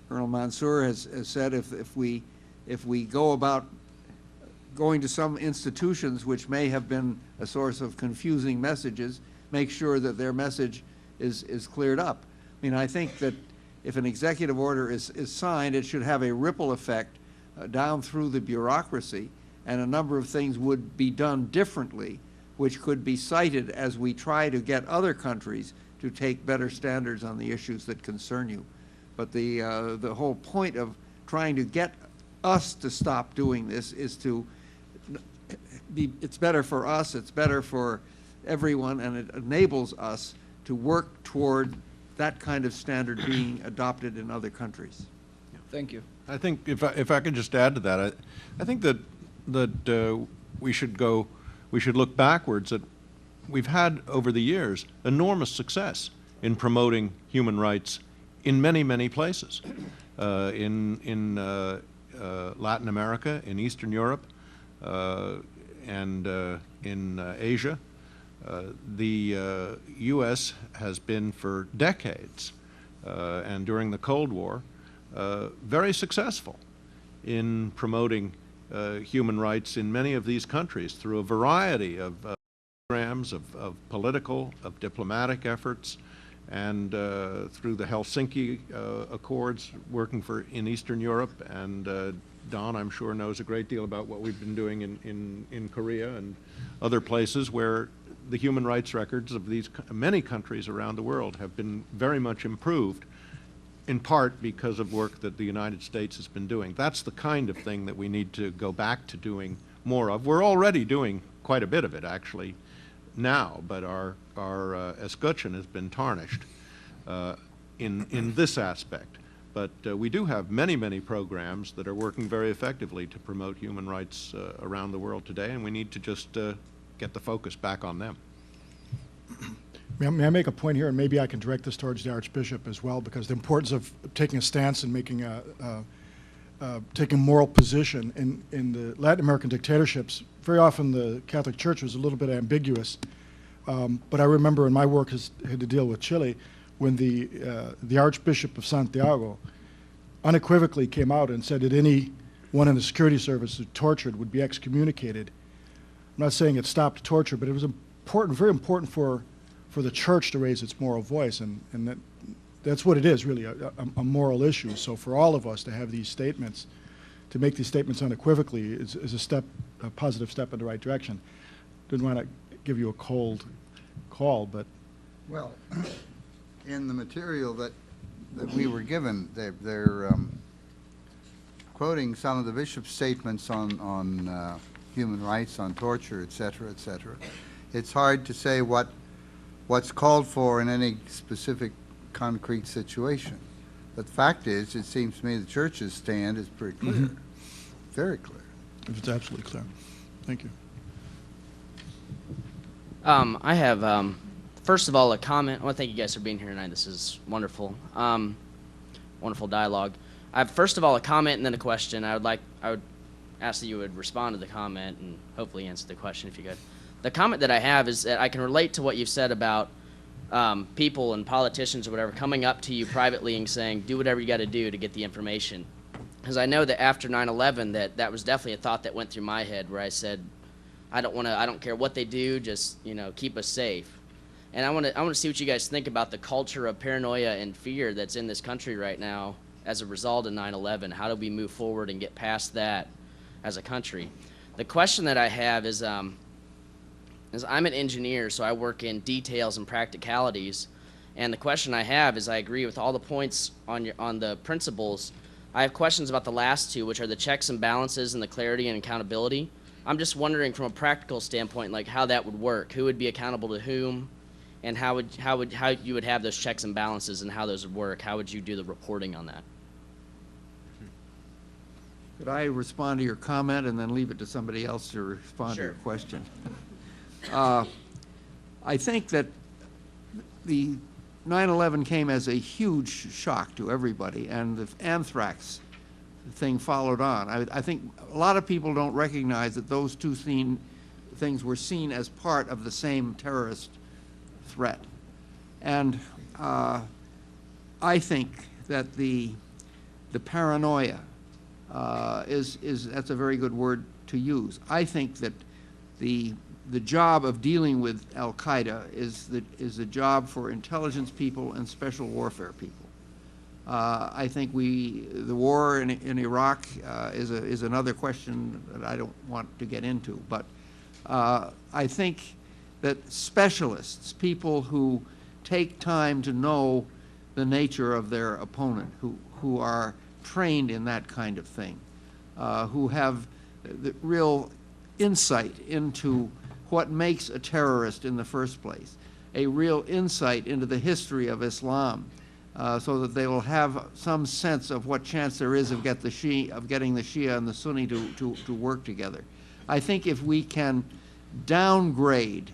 Speaker 4: Colonel Monsoor has said, if we go about going to some institutions which may have been a source of confusing messages, make sure that their message is cleared up. I mean, I think that if an executive order is signed, it should have a ripple effect down through the bureaucracy, and a number of things would be done differently, which could be cited as we try to get other countries to take better standards on the issues that concern you. But the whole point of trying to get us to stop doing this is to it's better for us, it's better for everyone, and it enables us to work toward that kind of standard being adopted in other countries.
Speaker 17: Thank you.
Speaker 6: I think if I could just add to that, I think that we should look backwards at we've had over the years enormous success in promoting human rights in many places, in Latin America, in Eastern Europe, and in Asia. The U.S. has been for decades, and during the Cold War, very successful in promoting human rights in many of these countries through a variety of programs of political, of diplomatic efforts, and through the Helsinki Accords working in Eastern Europe. And Don, I'm sure, knows a great deal about what we've been doing in Korea and other places where the human rights records of these many countries around the world have been very much improved, in part because of work that the United States has been doing. That's the kind of thing that we need to go back to doing more of. We're already doing quite a bit of it, actually, now, but our escutcheon has been tarnished in this aspect. But we do have many programs that are working very effectively to promote human rights around the world today, and we need to just get the focus back on them.
Speaker 2: May I make a point here, and maybe I can direct this towards the Archbishop as well, because the importance of taking a stance and making taking moral position in the Latin American dictatorships. Very often the Catholic Church was a little bit ambiguous, but I remember in my work had to deal with Chile when the Archbishop of Santiago unequivocally came out and said that anyone in the security service who tortured would be excommunicated. I'm not saying it stopped torture, but it was important, very important for the church to raise its moral voice, and that's what it is, really, a moral issue. So for all of us to have these statements, to make these statements unequivocally is a positive step in the right direction. Didn't want to give you a cold call, but...
Speaker 7: Well, in the material that we were given, they're quoting some of the bishop's statements on human rights, on torture, et cetera, et cetera. It's hard to say what's called for in any specific concrete situation. But the fact is, it seems to me the church's stand is pretty clear, very clear.
Speaker 2: It's absolutely clear. Thank you.
Speaker 18: I have, first of all, a comment. I want to thank you guys for being here tonight. This is wonderful. Wonderful dialogue. I have, first of all, a comment and then a question. I would ask that you would respond to the comment and hopefully answer the question if you could. The comment that I have is that I can relate to what you've said about people and politicians or whatever coming up to you privately and saying, do whatever you got to do to get the information. Because I know that after 9/11, that was definitely a thought that went through my head where I said, I don't care what they do, just, keep us safe. And I want to see what you guys think about the culture of paranoia and fear that's in this country right now as a result of 9/11. How do we move forward and get past that as a country? The question that I have is I'm an engineer, so I work in details and practicalities. And the question I have is, I agree with all the points on the principles. I have questions about the last two, which are the checks and balances and the clarity and accountability. I'm just wondering from a practical standpoint, like how that would work. Who would be accountable to whom, and how you would have those checks and balances and how those would work. How would you do the reporting on that?
Speaker 4: Could I respond to your comment and then leave it to somebody else to respond to your question? I think that the 9/11 came as a huge shock to everybody, and the anthrax thing followed on. I think a lot of people don't recognize that those two things were seen as part of the same terrorist threat. And I think that the paranoia that's a very good word to use. I think that the job of dealing with Al-Qaeda is the job for intelligence people and special warfare people. I think the war in Iraq is another question that I don't want to get into, but I think that specialists, people who take time to know the nature of their opponent, who are trained in that kind of thing, who have the real insight into what makes a terrorist in the first place, a real insight into the history of Islam, so that they will have some sense of what chance there is of getting the Shia and the Sunni to work together. I think if we can downgrade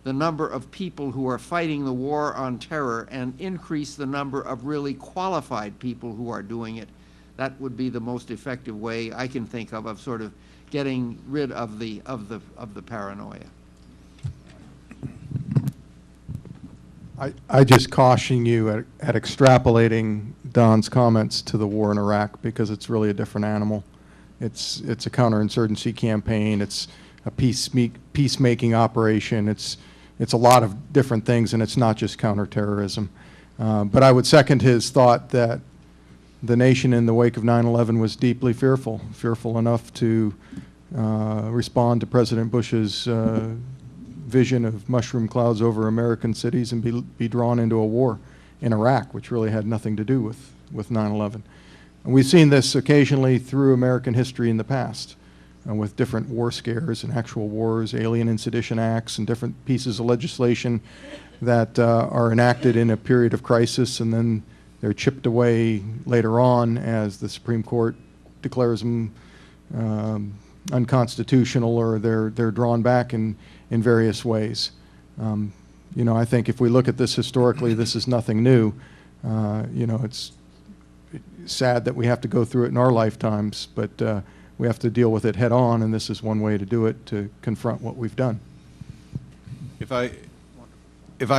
Speaker 4: the number of people who are fighting the war on terror and increase the number of really qualified people who are doing it, that would be the most effective way I can think of sort of getting rid of the paranoia.
Speaker 15: I just caution you at extrapolating Don's comments to the war in Iraq, because it's really a different animal. It's a counterinsurgency campaign. It's a peacemaking operation. It's a lot of different things, and it's not just counterterrorism. But I would second his thought that the nation in the wake of 9/11 was deeply fearful enough to respond to President Bush's vision of mushroom clouds over American cities and be drawn into a war in Iraq, which really had nothing to do with 9/11. And we've seen this occasionally through American history in the past, with different war scares and actual wars, alien and sedition acts, and different pieces of legislation that are enacted in a period of crisis, and then they're chipped away later on as the Supreme Court declares them unconstitutional, or they're drawn back in various ways. You know, I think if we look at this historically, this is nothing new. You know, it's sad that we have to go through it in our lifetimes, but we have to deal with it head on, and this is one way to do it, to confront what we've done.
Speaker 6: If I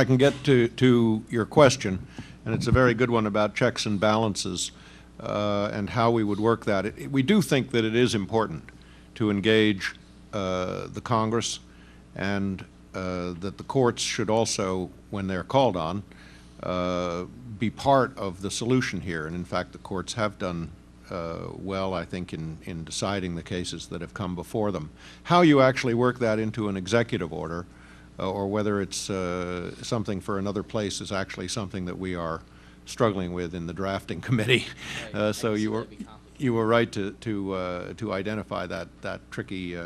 Speaker 6: can get to your question, and it's a very good one about checks and balances and how we would work that. We do think that it is important to engage the Congress, and that the courts should also, when they're called on, be part of the solution here. And in fact, the courts have done well, I think, in deciding the cases that have come before them. How you actually work that into an executive order, or whether it's something for another place, is actually something that we are struggling with in the drafting committee. So you were right to identify that tricky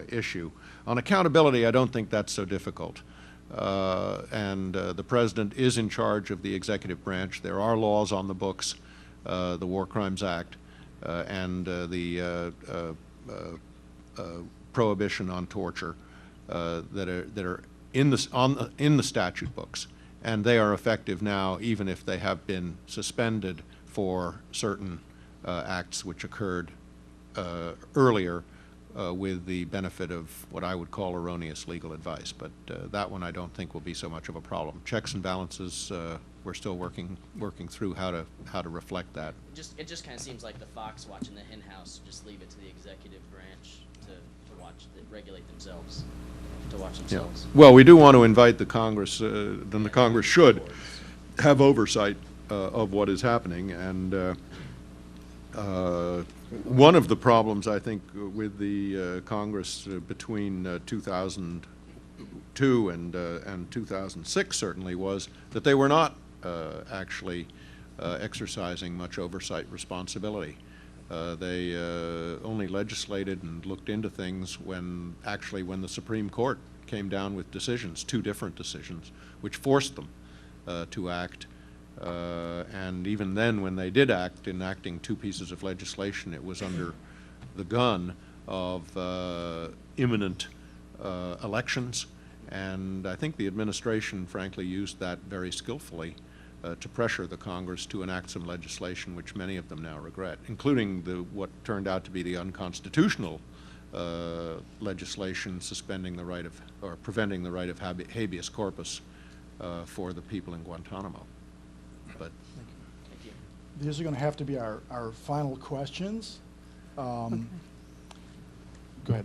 Speaker 6: issue. On accountability, I don't think that's so difficult. And the President is in charge of the executive branch. There are laws on the books, the War Crimes Act, and the prohibition on torture that are in the statute books, and they are effective now, even if they have been suspended for certain acts which occurred earlier with the benefit of what I would call erroneous legal advice. But that one I don't think will be so much of a problem. Checks and balances, we're still working through how to reflect that.
Speaker 18: It just kind of seems like the fox watching the hen house. Just leave it to the executive branch to regulate themselves, to watch themselves.
Speaker 6: Yeah. Well, we do want to invite the Congress, then the Congress should have oversight of what is happening. And one of the problems, I think, with the Congress between 2002 and 2006 certainly was that they were not actually exercising much oversight responsibility. They only legislated and looked into things when the Supreme Court came down with decisions, 2 different decisions, which forced them to act. And even then, when they did act, enacting 2 pieces of legislation, it was under the gun of imminent elections. And I think the administration, frankly, used that very skillfully to pressure the Congress to enact some legislation which many of them now regret, including what turned out to be the unconstitutional legislation suspending the right of, or preventing the right of habeas corpus for the people in Guantanamo. But
Speaker 2: these are going to have to be our final questions.
Speaker 19: Okay.
Speaker 2: Go ahead.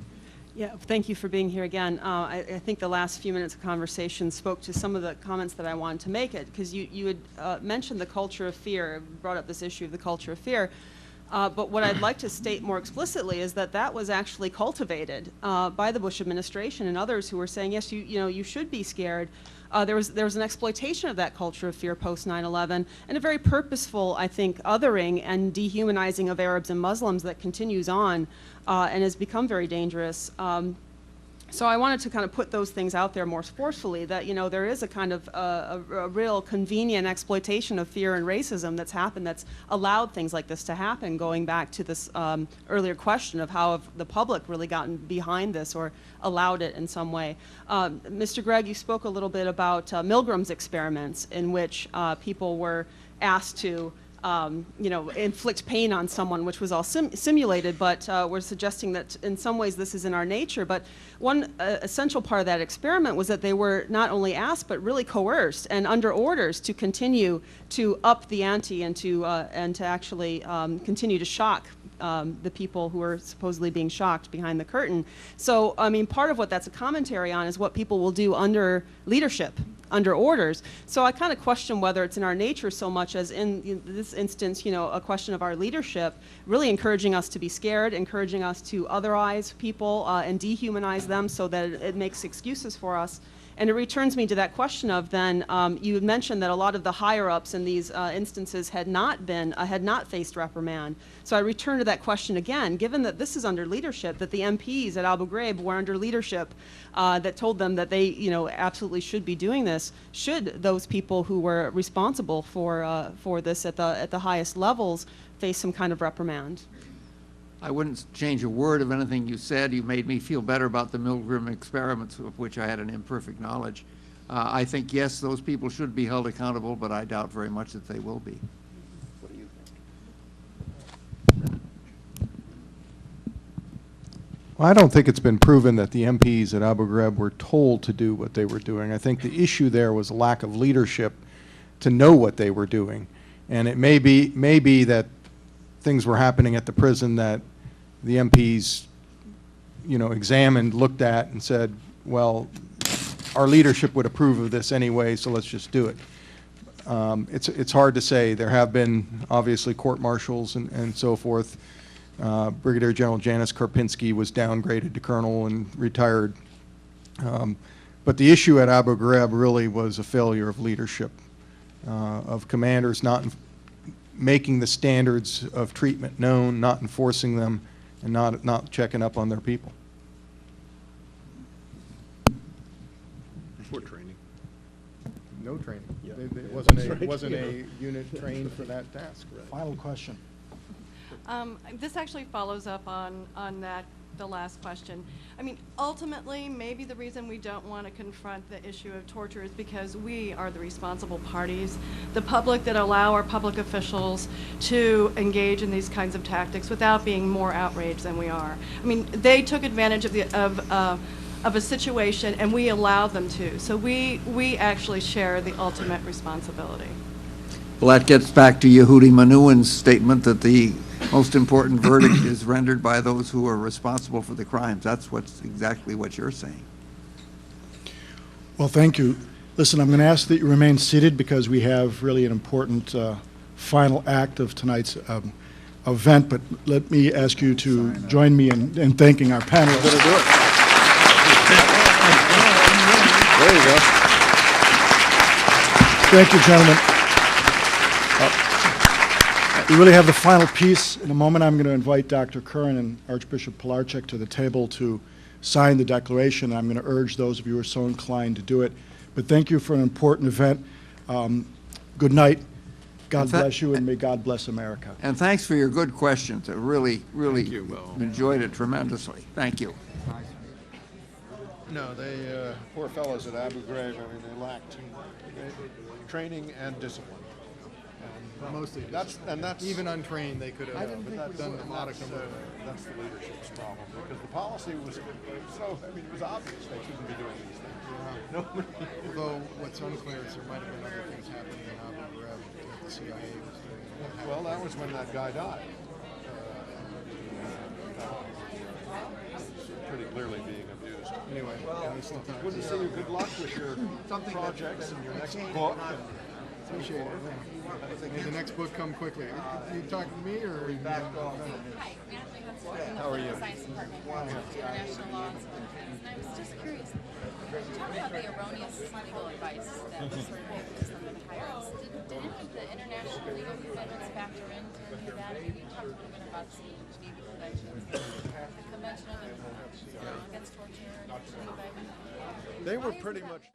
Speaker 19: Yeah, thank you for being here again. I think the last few minutes of conversation spoke to some of the comments that I wanted to make, it because you had mentioned the culture of fear, brought up this issue of the culture of fear. But what I'd like to state more explicitly is that that was actually cultivated by the Bush administration and others who were saying, yes, you should be scared. There was an exploitation of that culture of fear post 9/11 and a very purposeful, I think, othering and dehumanizing of Arabs and Muslims that continues on and has become very dangerous. So I wanted to kind of put those things out there more forcefully, that, there is a kind of a real convenient exploitation of fear and racism that's happened, that's allowed things like this to happen, going back to this earlier question of how have the public really gotten behind this or allowed it in some way. Mr. Gregg, you spoke a little bit about Milgram's experiments, in which people were asked to inflict pain on someone, which was all simulated, but we're suggesting that in some ways this is in our nature. But one essential part of that experiment was that they were not only asked, but really coerced and under orders to continue to up the ante and to actually continue to shock the people who are supposedly being shocked behind the curtain. So, I mean, part of what that's a commentary on is what people will do under leadership, under orders. So I kind of question whether it's in our nature so much as in this instance, a question of our leadership, really encouraging us to be scared, encouraging us to otherize people and dehumanize them so that it makes excuses for us. And it returns me to that question of then, you had mentioned that a lot of the higher-ups in these instances had not faced reprimand. So I return to that question again, given that this is under leadership, that the MPs at Abu Ghraib were under leadership that told them that they, absolutely should be doing this. Should those people who were responsible for this at the highest levels face some kind of reprimand?
Speaker 4: I wouldn't change a word of anything you said. You made me feel better about the Milgram experiments, of which I had an imperfect knowledge. I think, yes, those people should be held accountable, but I doubt very much that they will be. What do you think?
Speaker 15: Well, I don't think it's been proven that the MPs at Abu Ghraib were told to do what they were doing. I think the issue there was a lack of leadership to know what they were doing. And it may be that things were happening at the prison that the MPs, examined, looked at, and said, well, our leadership would approve of this anyway, so let's just do it. It's hard to say. There have been, obviously, court-martials and so forth. Brigadier General Janis Karpinski was downgraded to colonel and retired. But the issue at Abu Ghraib really was a failure of leadership, of commanders not making the standards of treatment known, not enforcing them, and not checking up on their people.
Speaker 6: Before training.
Speaker 15: No training.
Speaker 6: Yeah.
Speaker 15: It
Speaker 6: Right.
Speaker 15: wasn't a unit trained for that task.
Speaker 2: Final question.
Speaker 20: This actually follows up on the last question. I mean, ultimately, maybe the reason we don't want to confront the issue of torture is because we are the responsible parties, the public that allow our public officials to engage in these kinds of tactics without being more outraged than we are. I mean, they took advantage of a situation, and we allowed them to. So we actually share the ultimate responsibility.
Speaker 4: Well, that gets back to Yehudi Menuhin's statement that the most important verdict is rendered by those who are responsible for the crimes. That's exactly what you're saying.
Speaker 2: Well, thank you. Listen, I'm going to ask that you remain seated because we have really an important final act of tonight's event, but let me ask you to join me in thanking our panelists.
Speaker 15: Better do it. There you go.
Speaker 2: Thank you, gentlemen. We really have the final piece. In a moment, I'm going to invite Dr. Curran and Archbishop Plaracek to the table to sign the declaration. I'm going to urge those of you who are so inclined to do it. But thank you for an important event. Good night. God bless you, and may God bless America.
Speaker 4: And thanks for your good questions. I really enjoyed it tremendously. Thank you.
Speaker 6: No, they, poor fellows at Abu Ghraib, I mean, they lacked training and discipline.
Speaker 5: Mostly,
Speaker 6: that's
Speaker 5: even untrained, they could have done a modicum of
Speaker 6: that's the leadership's problem, because the policy was so, I mean, it was obvious they shouldn't be doing these things.
Speaker 5: Yeah. Although what's unclear is there might have been other things happening in Abu Ghraib that the CIA was doing.
Speaker 6: Well, that was when that guy died. Pretty clearly being abused.
Speaker 3: Anyway, good to see you. Good luck with your projects and your next book.
Speaker 5: Appreciate it. Yeah. May the next book come quickly. You talking to me or?
Speaker 6: How are you?
Speaker 21: Science Department, International Law and Civil Defense. And I was just curious, talk about the erroneous legal advice that was sort of given to some of the tyrants. Did any of the international legal commitments factor into any of that? Maybe you talked a little bit about the Geneva Conventions, the Convention Against Torture, and Gregg.
Speaker 6: They were pretty much...